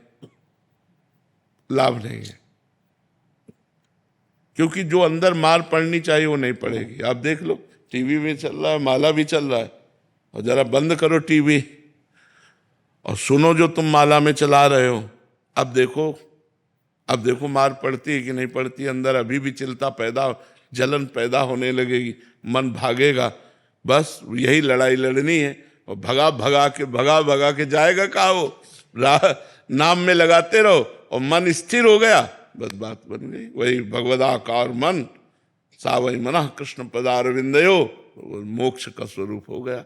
लाभ नहीं है, क्योंकि जो अंदर मार पड़नी चाहिए वो नहीं पड़ेगी। आप देख लो, टीवी भी चल रहा है, माला भी चल रहा है, और जरा बंद करो टीवी और सुनो जो तुम माला में चला रहे हो। अब देखो मार पड़ती है कि नहीं पड़ती, अंदर अभी भी चिंता पैदा, जलन पैदा होने लगेगी, मन भागेगा, बस यही लड़ाई लड़नी है, और भगा के जाएगा कहाँ वो, नाम में लगाते रहो और मन स्थिर हो गया, बस बात बन गई। वही भगवदाकार मन, सावई मनः कृष्ण पदारविंदयो, मोक्ष का स्वरूप हो गया।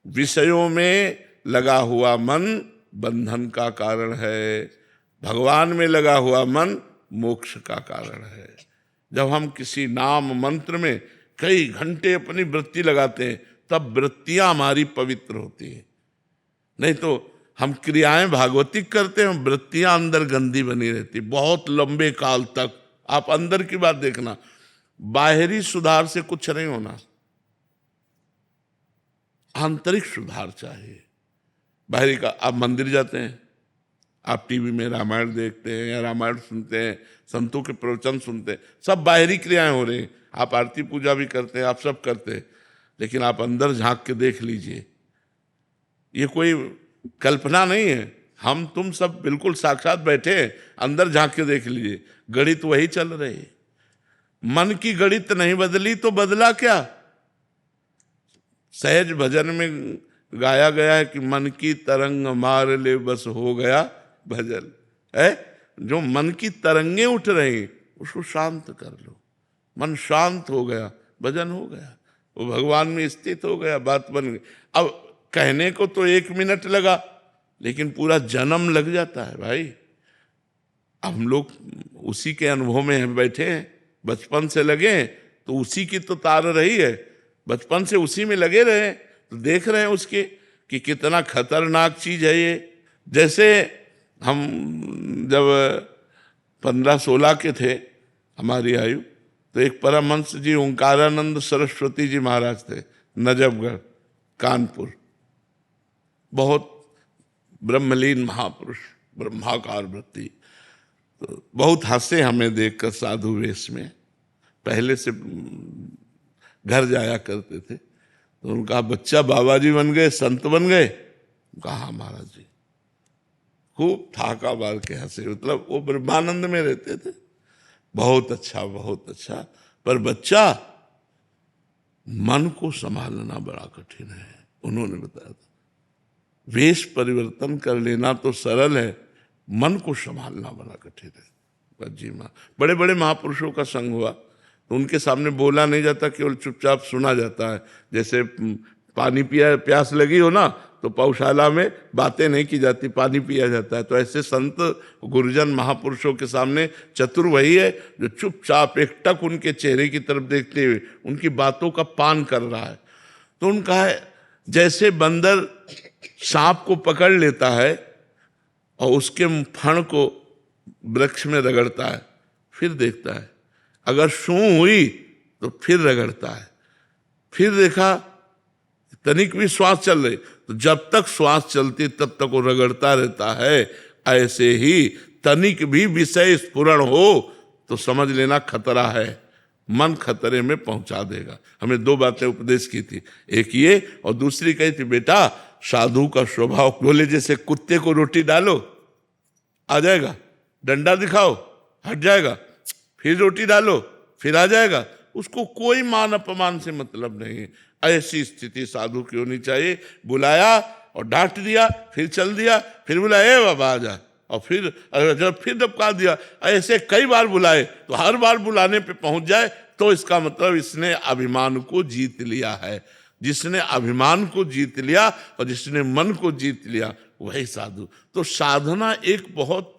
विषयों में लगा हुआ मन बंधन का कारण है, भगवान में लगा हुआ मन मोक्ष का कारण है। जब हम किसी नाम मंत्र में कई घंटे अपनी वृत्ति लगाते हैं, तब वृत्तियां हमारी पवित्र होती हैं। नहीं तो हम क्रियाएं भागवतिक करते हैं, वृत्तियां अंदर गंदी बनी रहती बहुत लंबे काल तक। आप अंदर की बात देखना, बाहरी सुधार से कुछ नहीं होना, आंतरिक सुधार चाहिए। बाहरी का, आप मंदिर जाते हैं, आप टीवी में रामायण देखते हैं या रामायण सुनते हैं, संतों के प्रवचन सुनते हैं, सब बाहरी क्रियाएं हो रही हैं। आप आरती पूजा भी करते हैं, आप सब करते हैं, लेकिन आप अंदर झांक के देख लीजिए, ये कोई कल्पना नहीं है, हम तुम सब बिल्कुल साक्षात बैठे हैं, अंदर झांक के देख लीजिए, गणित वही चल रही है। मन की गणित नहीं बदली तो बदला क्या? सहज भजन में गाया गया है कि मन की तरंग मार ले बस हो गया भजन है। जो मन की तरंगे उठ रही उसको शांत कर लो, मन शांत हो गया, भजन हो गया, वो भगवान में स्थित हो गया, बात बन गई। अब कहने को तो 1 मिनट लगा, लेकिन पूरा जन्म लग जाता है भाई। हम लोग उसी के अनुभव में हम बैठे हैं, बचपन से लगे तो उसी की तो तार रही है, बचपन से उसी में लगे रहे तो देख रहे हैं उसके कि कितना खतरनाक चीज है ये। जैसे हम जब 15-16 के थे हमारी आयु, तो एक परमहंस जी ओंकारानंद सरस्वती जी महाराज थे, नजफगढ़ कानपुर, बहुत ब्रह्मलीन महापुरुष, ब्रह्माकार वृत्ति। तो बहुत हंसे हमें देखकर साधु वेश में, पहले से घर जाया करते थे। तो उनका बच्चा बाबा जी बन गए, संत बन गए। कहा महाराज जी, खूब ठाका मार के हंसे, मतलब वो ब्रह्मानंद में रहते थे। बहुत अच्छा, बहुत अच्छा, पर बच्चा मन को संभालना बड़ा कठिन है। उन्होंने बताया था, वेश परिवर्तन कर लेना तो सरल है, मन को संभालना बड़ा कठिन है। बस जी माँ, बड़े बड़े महापुरुषों का संग हुआ तो उनके सामने बोला नहीं जाता, केवल चुपचाप सुना जाता है। जैसे पानी पिया, प्यास लगी हो ना, तो पौशाला में बातें नहीं की जाती, पानी पिया जाता है। तो ऐसे संत गुरुजन महापुरुषों के सामने चतुर वही है जो चुपचाप एकटक उनके चेहरे की तरफ देखते हुए उनकी बातों का पान कर रहा है। तो उनका है, जैसे बंदर सांप को पकड़ लेता है और उसके फण को वृक्ष में रगड़ता है, फिर देखता है, अगर सूं हुई तो फिर रगड़ता है, फिर देखा तनिक भी श्वास चल रही, तो जब तक श्वास चलती तब तक वो रगड़ता रहता है। ऐसे ही तनिक भी विषय स्फुरण हो तो समझ लेना खतरा है, मन खतरे में पहुंचा देगा। हमें दो बातें उपदेश की थी, एक ये और दूसरी कही थी, बेटा साधु का स्वभाव, बोले जैसे कुत्ते को रोटी डालो आ जाएगा, डंडा दिखाओ हट जाएगा, फिर रोटी डालो फिर आ जाएगा, उसको कोई मान अपमान से मतलब नहीं है। ऐसी स्थिति साधु की होनी चाहिए। बुलाया और डांट दिया, फिर चल दिया, फिर बुलाया ए बाबा आ जा, और फिर धपका दिया, ऐसे कई बार बुलाए तो हर बार बुलाने पे पहुंच जाए तो इसका मतलब इसने अभिमान को जीत लिया है। जिसने अभिमान को जीत लिया और जिसने मन को जीत लिया वही साधु। तो साधना एक बहुत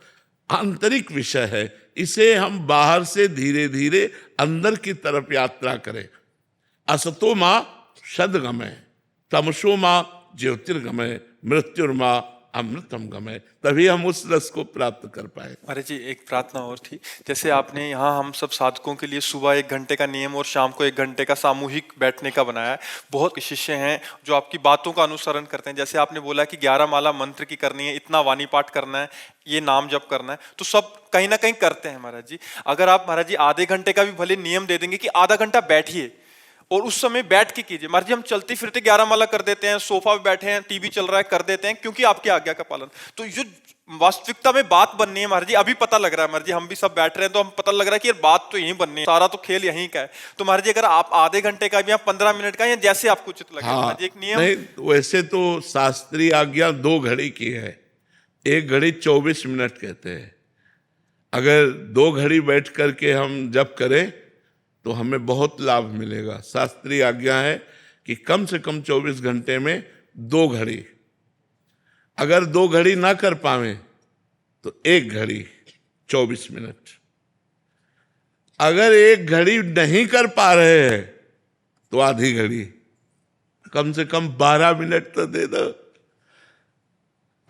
आंतरिक विषय है, इसे हम बाहर से धीरे धीरे अंदर की तरफ यात्रा करें। असतो मां सदगमय, तमसो मां ज्योतिर्गमय, मृत्युर्मा अमृतम गमय, तभी हम उस रस को प्राप्त कर पाए। महाराज जी एक प्रार्थना और थी, जैसे आपने यहाँ हम सब साधकों के लिए सुबह 1 घंटे का नियम और शाम को 1 घंटे का सामूहिक बैठने का बनाया है। बहुत शिष्य हैं जो आपकी बातों का अनुसरण करते हैं। जैसे आपने बोला कि 11 माला मंत्र की करनी है, इतना वाणी पाठ करना है, ये नाम जप करना है, तो सब कहीं ना कहीं करते हैं। महाराज जी अगर आप महाराज जी आधे घंटे का भी भले नियम दे देंगे कि आधा घंटा बैठिए और उस समय बैठ के कीजिए। महाराज जी हम चलते फिरते 11 माला कर देते हैं, सोफा पे बैठे हैं, टीवी चल रहा है कर देते हैं क्योंकि आपकी आज्ञा का पालन। तो जो वास्तविकता में बात बननी है महाराज जी, अभी पता लग रहा है महाराज जी, हम भी सब बैठ रहे हैं तो हम पता लग रहा है कि यार बात तो यहीं बननी है, सारा तो खेल यहीं का है। तो महाराज जी अगर आप आधे घंटे का भी या 15 मिनट का या जैसे आपको उचित लगे। हाँ, एक नियम नहीं वैसे तो शास्त्रीय आज्ञा 2 घड़ी की है, 1 घड़ी 24 मिनट कहते हैं। अगर 2 घड़ी बैठ करके हम जप करें तो हमें बहुत लाभ मिलेगा। शास्त्रीय आज्ञा है कि कम से कम 24 घंटे में 2 घड़ी, अगर 2 घड़ी ना कर पावे तो 1 घड़ी 24 मिनट। अगर 1 घड़ी नहीं कर पा रहे हैं तो आधी घड़ी, कम से कम 12 मिनट तो दे दो,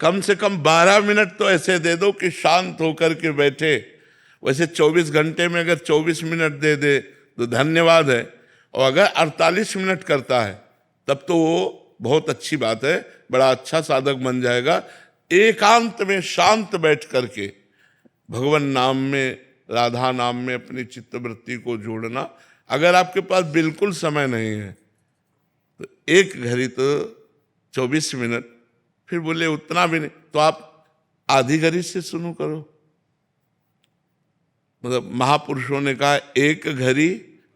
कम से कम 12 मिनट तो ऐसे दे दो कि शांत होकर के बैठे। वैसे 24 घंटे में अगर 24 मिनट दे दे तो धन्यवाद है, और अगर 48 मिनट करता है तब तो वो बहुत अच्छी बात है, बड़ा अच्छा साधक बन जाएगा। एकांत में शांत बैठ करके भगवान नाम में, राधा नाम में अपनी चित्तवृत्ति को जोड़ना। अगर आपके पास बिल्कुल समय नहीं है तो 1 घड़ी तो 24 मिनट, फिर बोले उतना भी नहीं तो आप आधी घड़ी से शुरू करो। मतलब महापुरुषों ने कहा 1 घड़ी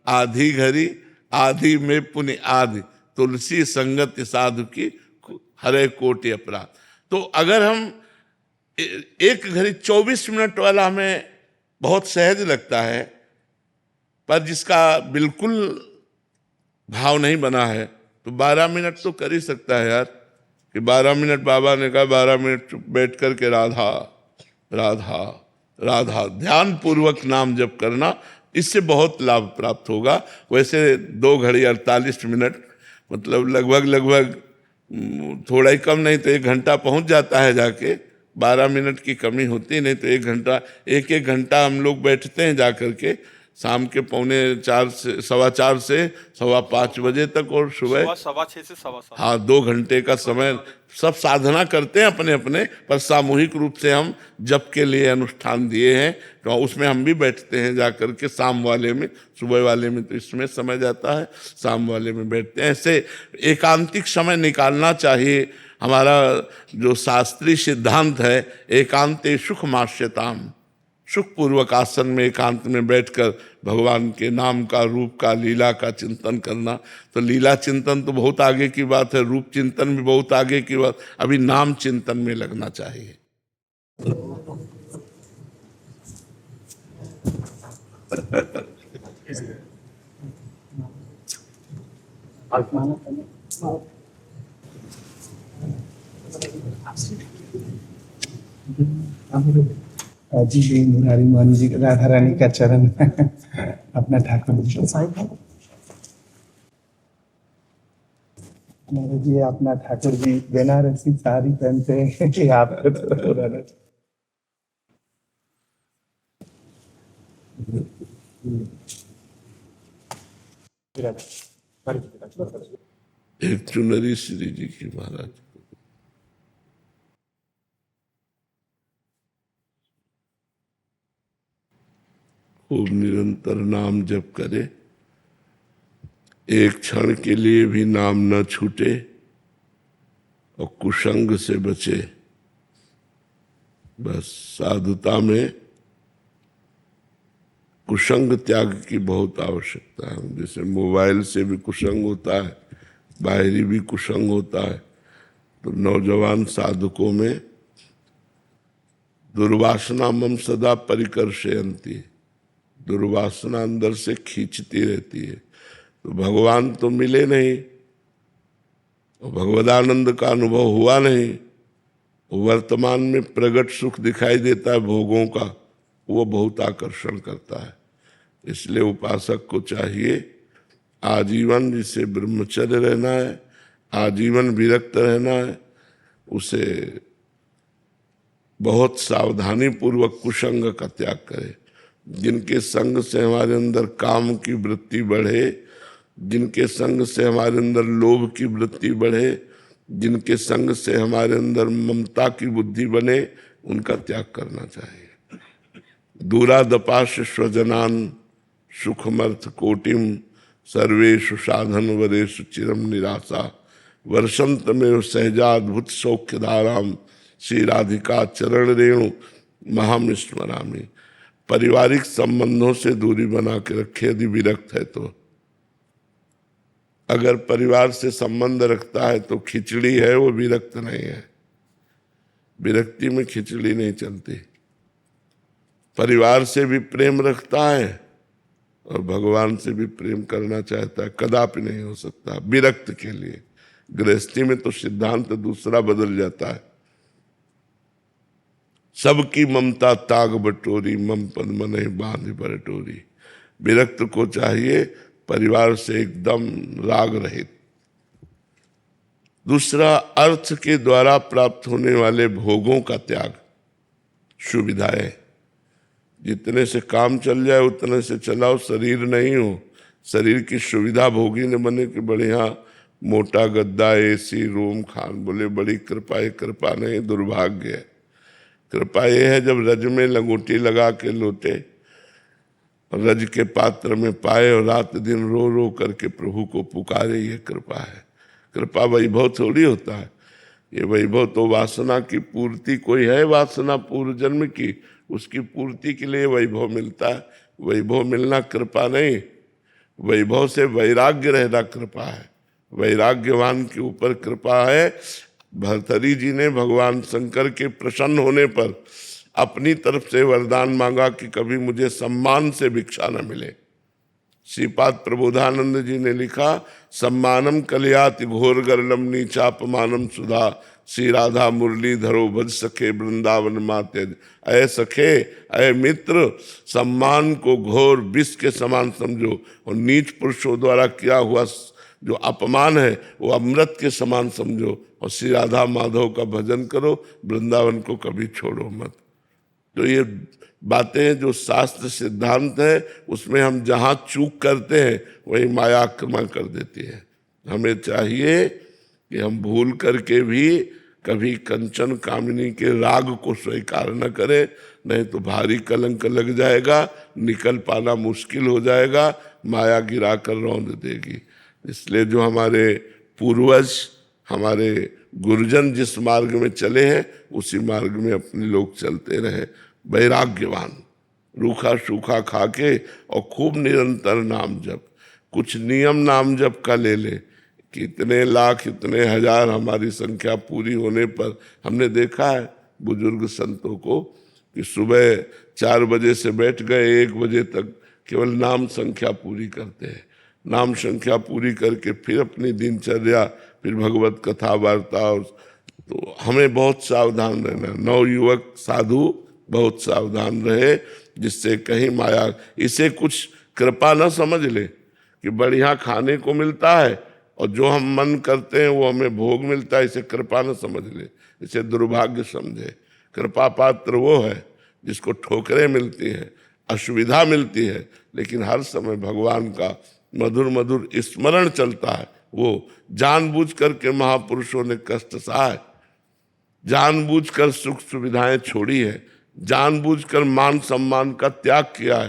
आधी घड़ी, आधी में पुण्य आदि, तुलसी संगत साधु की हरे कोटि अपराध। तो अगर हम 1 घड़ी 24 मिनट वाला हमें बहुत सहज लगता है, पर जिसका बिल्कुल भाव नहीं बना है तो 12 मिनट तो कर ही सकता है यार। कि 12 मिनट बाबा ने कहा 12 मिनट चुप बैठ करके राधा राधा राधा ध्यान पूर्वक नाम जप करना, इससे बहुत लाभ प्राप्त होगा। वैसे 2 घड़ी 48 मिनट मतलब लगभग थोड़ा ही कम, नहीं तो 1 घंटा पहुंच जाता है जाके। 12 मिनट की कमी होती नहीं तो 1 घंटा, 1 घंटा हम लोग बैठते हैं जा करके शाम के 4:45 से 5:15 बजे तक, और सुबह 6:15 से 7:15। हाँ 2 घंटे का समय सब साधना करते हैं अपने अपने, पर सामूहिक रूप से हम जप के लिए अनुष्ठान दिए हैं तो उसमें हम भी बैठते हैं जा करके। शाम वाले में, सुबह वाले में तो इसमें समय जाता है, शाम वाले में बैठते हैं। ऐसे एकांतिक समय निकालना चाहिए। हमारा जो शास्त्रीय सिद्धांत है, एकांते सुख मास्यताम, सुखपूर्वक आसन में एकांत में बैठकर भगवान के नाम का, रूप का, लीला का चिंतन करना। तो लीला चिंतन तो बहुत आगे की बात है, रूप चिंतन भी बहुत आगे की बात, अभी नाम चिंतन में लगना चाहिए। जी जी मुरारी मोहन जी, राधा रानी का चरण अपना ठाकुर जी जी, अपना ठाकुर जी बेनारसी साड़ी पहनते हैं आपको तो एक चुनरी श्री जी की महाराज। खूब निरंतर नाम जप करे, एक क्षण के लिए भी नाम न छूटे और कुसंग से बचे। बस साधुता में कुसंग त्याग की बहुत आवश्यकता है। जैसे मोबाइल से भी कुसंग होता है, बाहरी भी कुसंग होता है, तो नौजवान साधकों में दुर्वासना मम सदा परिकर्षयन्ति, दुर्वासना अंदर से खींचती रहती है। तो भगवान तो मिले नहीं, भगवदानंद का अनुभव हुआ नहीं, वर्तमान में प्रगट सुख दिखाई देता है भोगों का, वो बहुत आकर्षण करता है। इसलिए उपासक को चाहिए आजीवन, जिसे ब्रह्मचर्य रहना है, आजीवन विरक्त रहना है, उसे बहुत सावधानी पूर्वक कुसंग का त्याग करे। जिनके संग से हमारे अंदर काम की वृत्ति बढ़े, जिनके संग से हमारे अंदर लोभ की वृत्ति बढ़े, जिनके संग से हमारे अंदर ममता की बुद्धि बने, उनका त्याग करना चाहिए। दूरादपाश स्वजनान सुखमर्थ कोटिम सर्वेषु साधन वरेषु चिरम निराशा वर्षंत में सहजाद्भुत सौख्य धाराम श्री राधिका चरण रेणु महाम स्मरामि। पारिवारिक संबंधों से दूरी बना के रखे यदि विरक्त है तो। अगर परिवार से संबंध रखता है तो खिचड़ी है, वो विरक्त नहीं है। विरक्ति में खिचड़ी नहीं चलती। परिवार से भी प्रेम रखता है और भगवान से भी प्रेम करना चाहता है, कदापि नहीं हो सकता विरक्त के लिए। गृहस्थी में तो सिद्धांत दूसरा बदल जाता है। सबकी ममता ताग बटोरी, मम पद मन बांध बरटोरी। विरक्त को चाहिए परिवार से एकदम राग रहित। दूसरा, अर्थ के द्वारा प्राप्त होने वाले भोगों का त्याग, सुविधाएं। जितने से काम चल जाए उतने से चलाओ, शरीर नहीं हो। शरीर की सुविधा भोगी ने बने कि बढ़िया मोटा गद्दा, एसी रूम, खान। बोले बड़ी कृपा है। कृपा नहीं, दुर्भाग्य है। कृपा ये है जब रज में लंगोटी लगा के लोटे, रज के पात्र में पाए और रात दिन रो रो करके प्रभु को पुकारे, ये कृपा है। कृपा वैभव थोड़ी होता है। ये वैभव तो वासना की पूर्ति। कोई है वासना पूर्व जन्म की, उसकी पूर्ति के लिए वैभव मिलता है। वैभव मिलना कृपा नहीं, वैभव से वैराग्य रहना कृपा है। वैराग्यवान के ऊपर कृपा है। भर्तरी जी ने भगवान शंकर के प्रसन्न होने पर अपनी तरफ से वरदान मांगा कि कभी मुझे सम्मान से भिक्षा न मिले। श्रीपाद प्रबोधानंद जी ने लिखा, सम्मानम कलयाति घोर गर्लम नीचापमानम सुधा श्री राधा मुरली धरो भज सखे वृंदावन माते। अय सखे, अय मित्र, सम्मान को घोर विष के समान समझो और नीच पुरुषों द्वारा किया हुआ जो अपमान है वो अमृत के समान समझो और श्री राधा माधव का भजन करो, वृंदावन को कभी छोड़ो मत। तो ये बातें जो शास्त्र सिद्धांत है, उसमें हम जहाँ चूक करते हैं वही माया आक्रमण कर देती है। हमें चाहिए कि हम भूल करके भी कभी कंचन कामिनी के राग को स्वीकार न करें, नहीं तो भारी कलंक लग जाएगा, निकल पाना मुश्किल हो जाएगा, माया गिरा कर रौंद देगी। इसलिए जो हमारे पूर्वज, हमारे गुरुजन जिस मार्ग में चले हैं उसी मार्ग में अपने लोग चलते रहे। वैराग्यवान, रूखा सूखा खा के और खूब निरंतर नाम जप। कुछ नियम नाम जप का ले ले कि इतने लाख, इतने हजार हमारी संख्या पूरी होने पर हमने देखा है बुजुर्ग संतों को कि सुबह 4 बजे से बैठ गए 1 बजे तक केवल नाम संख्या पूरी करते हैं। नाम संख्या पूरी करके फिर अपनी दिनचर्या, फिर भगवत कथा वार्ता। तो हमें बहुत सावधान रहना। नवयुवक साधु बहुत सावधान रहे, जिससे कहीं माया इसे कुछ कृपा न समझ ले कि बढ़िया खाने को मिलता है और जो हम मन करते हैं वो हमें भोग मिलता है, इसे कृपा न समझ ले, इसे दुर्भाग्य समझे। कृपा पात्र वो है जिसको ठोकरें मिलती हैं, असुविधा मिलती है, लेकिन हर समय भगवान का मधुर मधुर स्मरण चलता है। वो जानबूझ करके महापुरुषों ने कष्ट सहा है, जानबूझकर सुख सुविधाएं छोड़ी है, जानबूझकर मान सम्मान का त्याग किया है,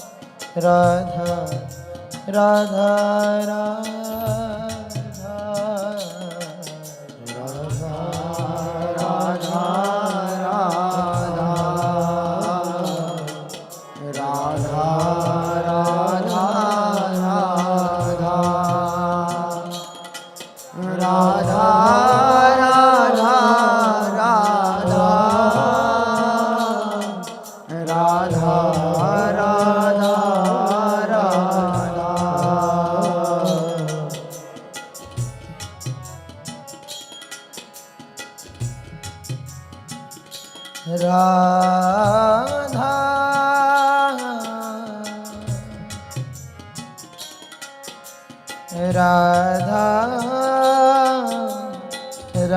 राधा राधा राधा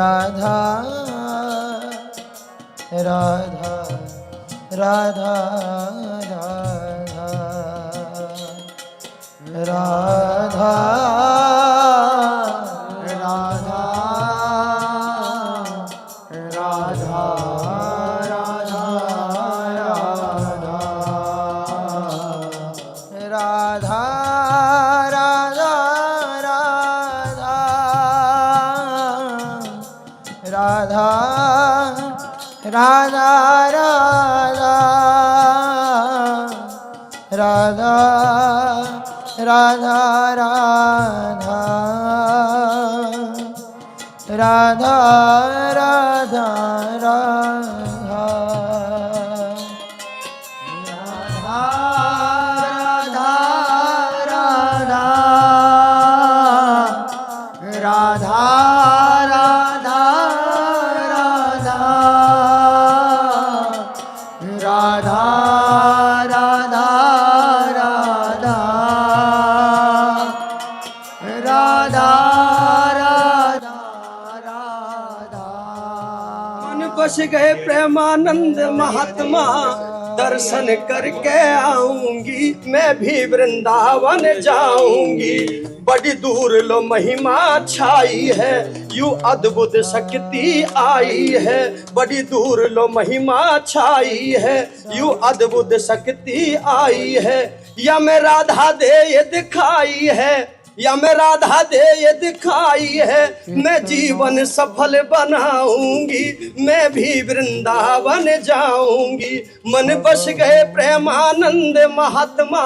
राधा राधा राधा राधा राधा राधा राधा राधा राधा राधा राधा बस गए प्रेमानंद महात्मा, दर्शन करके आऊंगी, मैं भी वृंदावन जाऊंगी। बड़ी दूर लो महिमा छाई है, यू अद्भुत शक्ति आई है। बड़ी दूर लो महिमा छाई है, यू अद्भुत शक्ति आई है। या मैं राधा दे ये दिखाई है, या मैं राधा दे ये दिखाई है। मैं जीवन सफल बनाऊंगी, मैं भी वृंदावन जाऊंगी। मन बस गए प्रेमानंद महात्मा,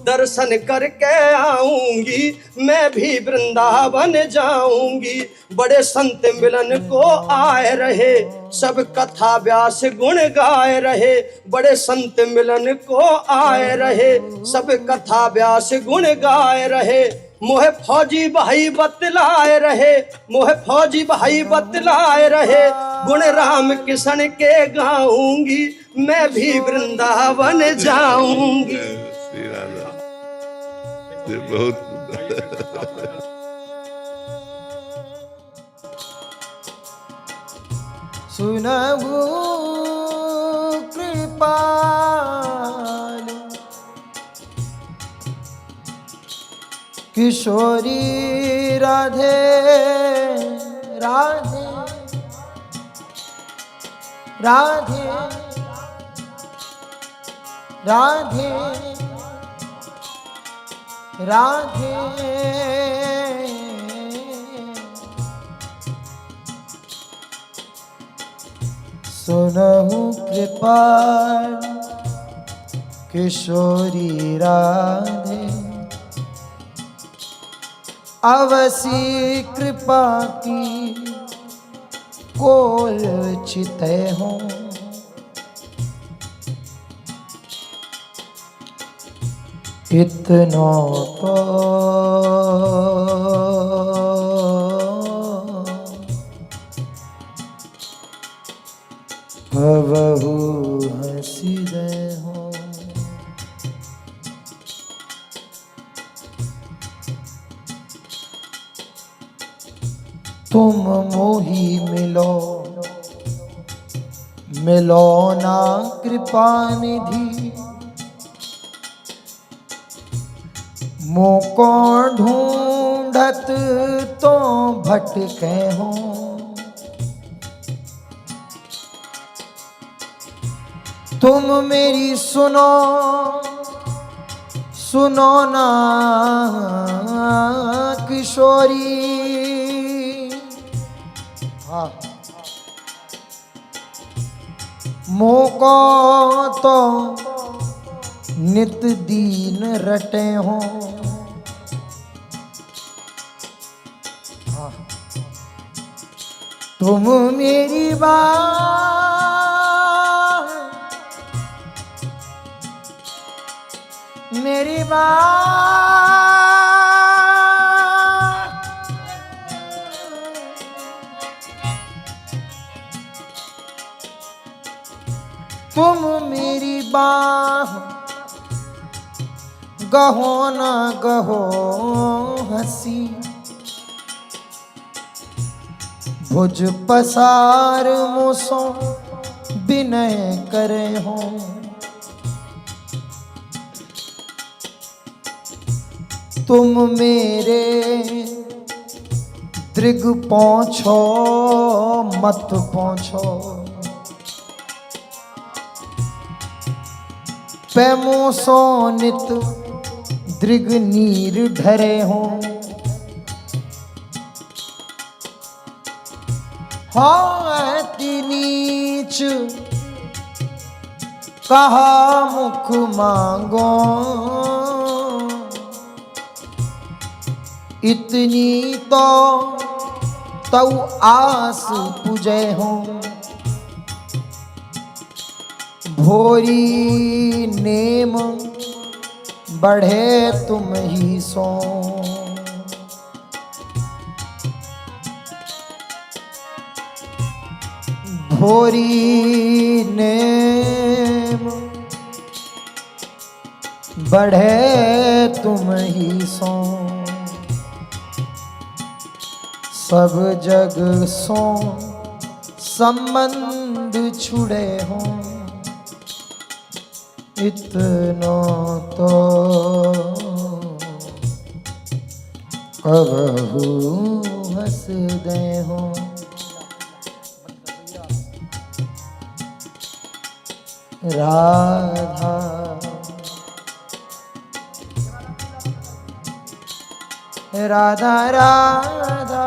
दर्शन करके आऊंगी, मैं भी वृंदावन जाऊंगी। बड़े संत मिलन को आए रहे, सब कथा व्यास गुण गाए रहे। बड़े संत मिलन को आए रहे, सब कथा व्यास गुण गाए रहे। मोहे फौजी भाई बतलाए रहे, मोहे फौजी भाई बतलाए रहे। गुण राम किशन के गाऊंगी, मैं भी वृंदावन जाऊंगी। श्री राधा ये बहुत सुनहु कृपालु किशोरी राधे राधे राधे राधे राधे सुनहु कृपाल किशोरी राधे, अवसी कृपा की कोल चिते हूँ। इतना तो भवहु हंसी दे हो। तुम मोही मिलो, मिलो ना कृपा निधि। मोको ढूंढत तो भटके हो। तुम मेरी सुनो, सुनो ना किशोरी। हाँ, मोको तो नित दीन रटे हो। हाँ, तुम मेरी बात, मेरी बात, तुम मेरी बात गहो ना गहो हंसी। भुज पसार मुसो विनय करे हो। तुम मेरे दृग पहुँचो मत पहुँचो। पैमो सो नित दृग नीर ढरे हो। अति नीच कहा मुख मांगो। इतनी तो तऊ आस पूजे हो। भोरी नेम बढ़े तुम ही सो। भोरी नेम बढ़े तुम ही सो। सब जग सो संबंध छुड़े हो। इतना तो कबहू हंस दे हो। राधा राधा राधा राधा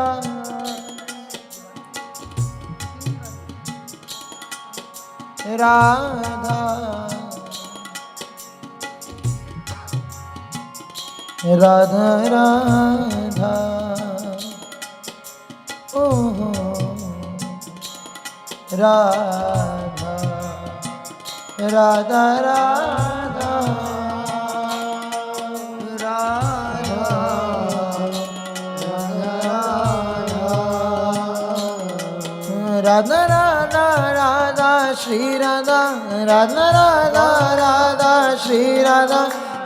राधा राधा ओ राधा राधा राधा राधा राधा राधा श्री राधा राधा राधा राधा श्री राधा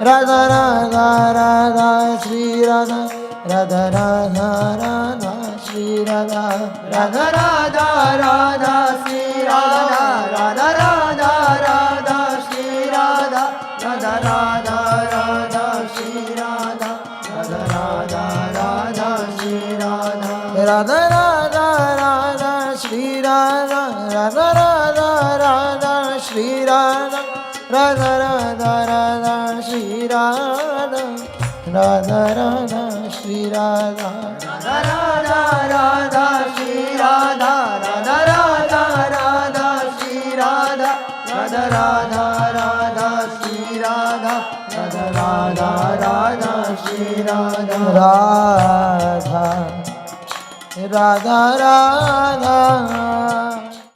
राधा राधा राधा श्री राधा राधा राधा राधा श्री राधा राधा राधा राधा श्री राधा राधा राधा राधा श्री राधा राधा राधा राधा श्री राधा राधा राधा राधा श्री राधा राधा राधा राधा श्री राधा राधा राधा राधा श्री राधा राधा राधा राधा श्री राधा राधा राधा श्री राधा राधा राधा राधा श्री राधा राधा राधा राधा श्री राधा राधा राधा राधा श्री राधा राधा राधा राधा श्री राधा राधा राधा राधा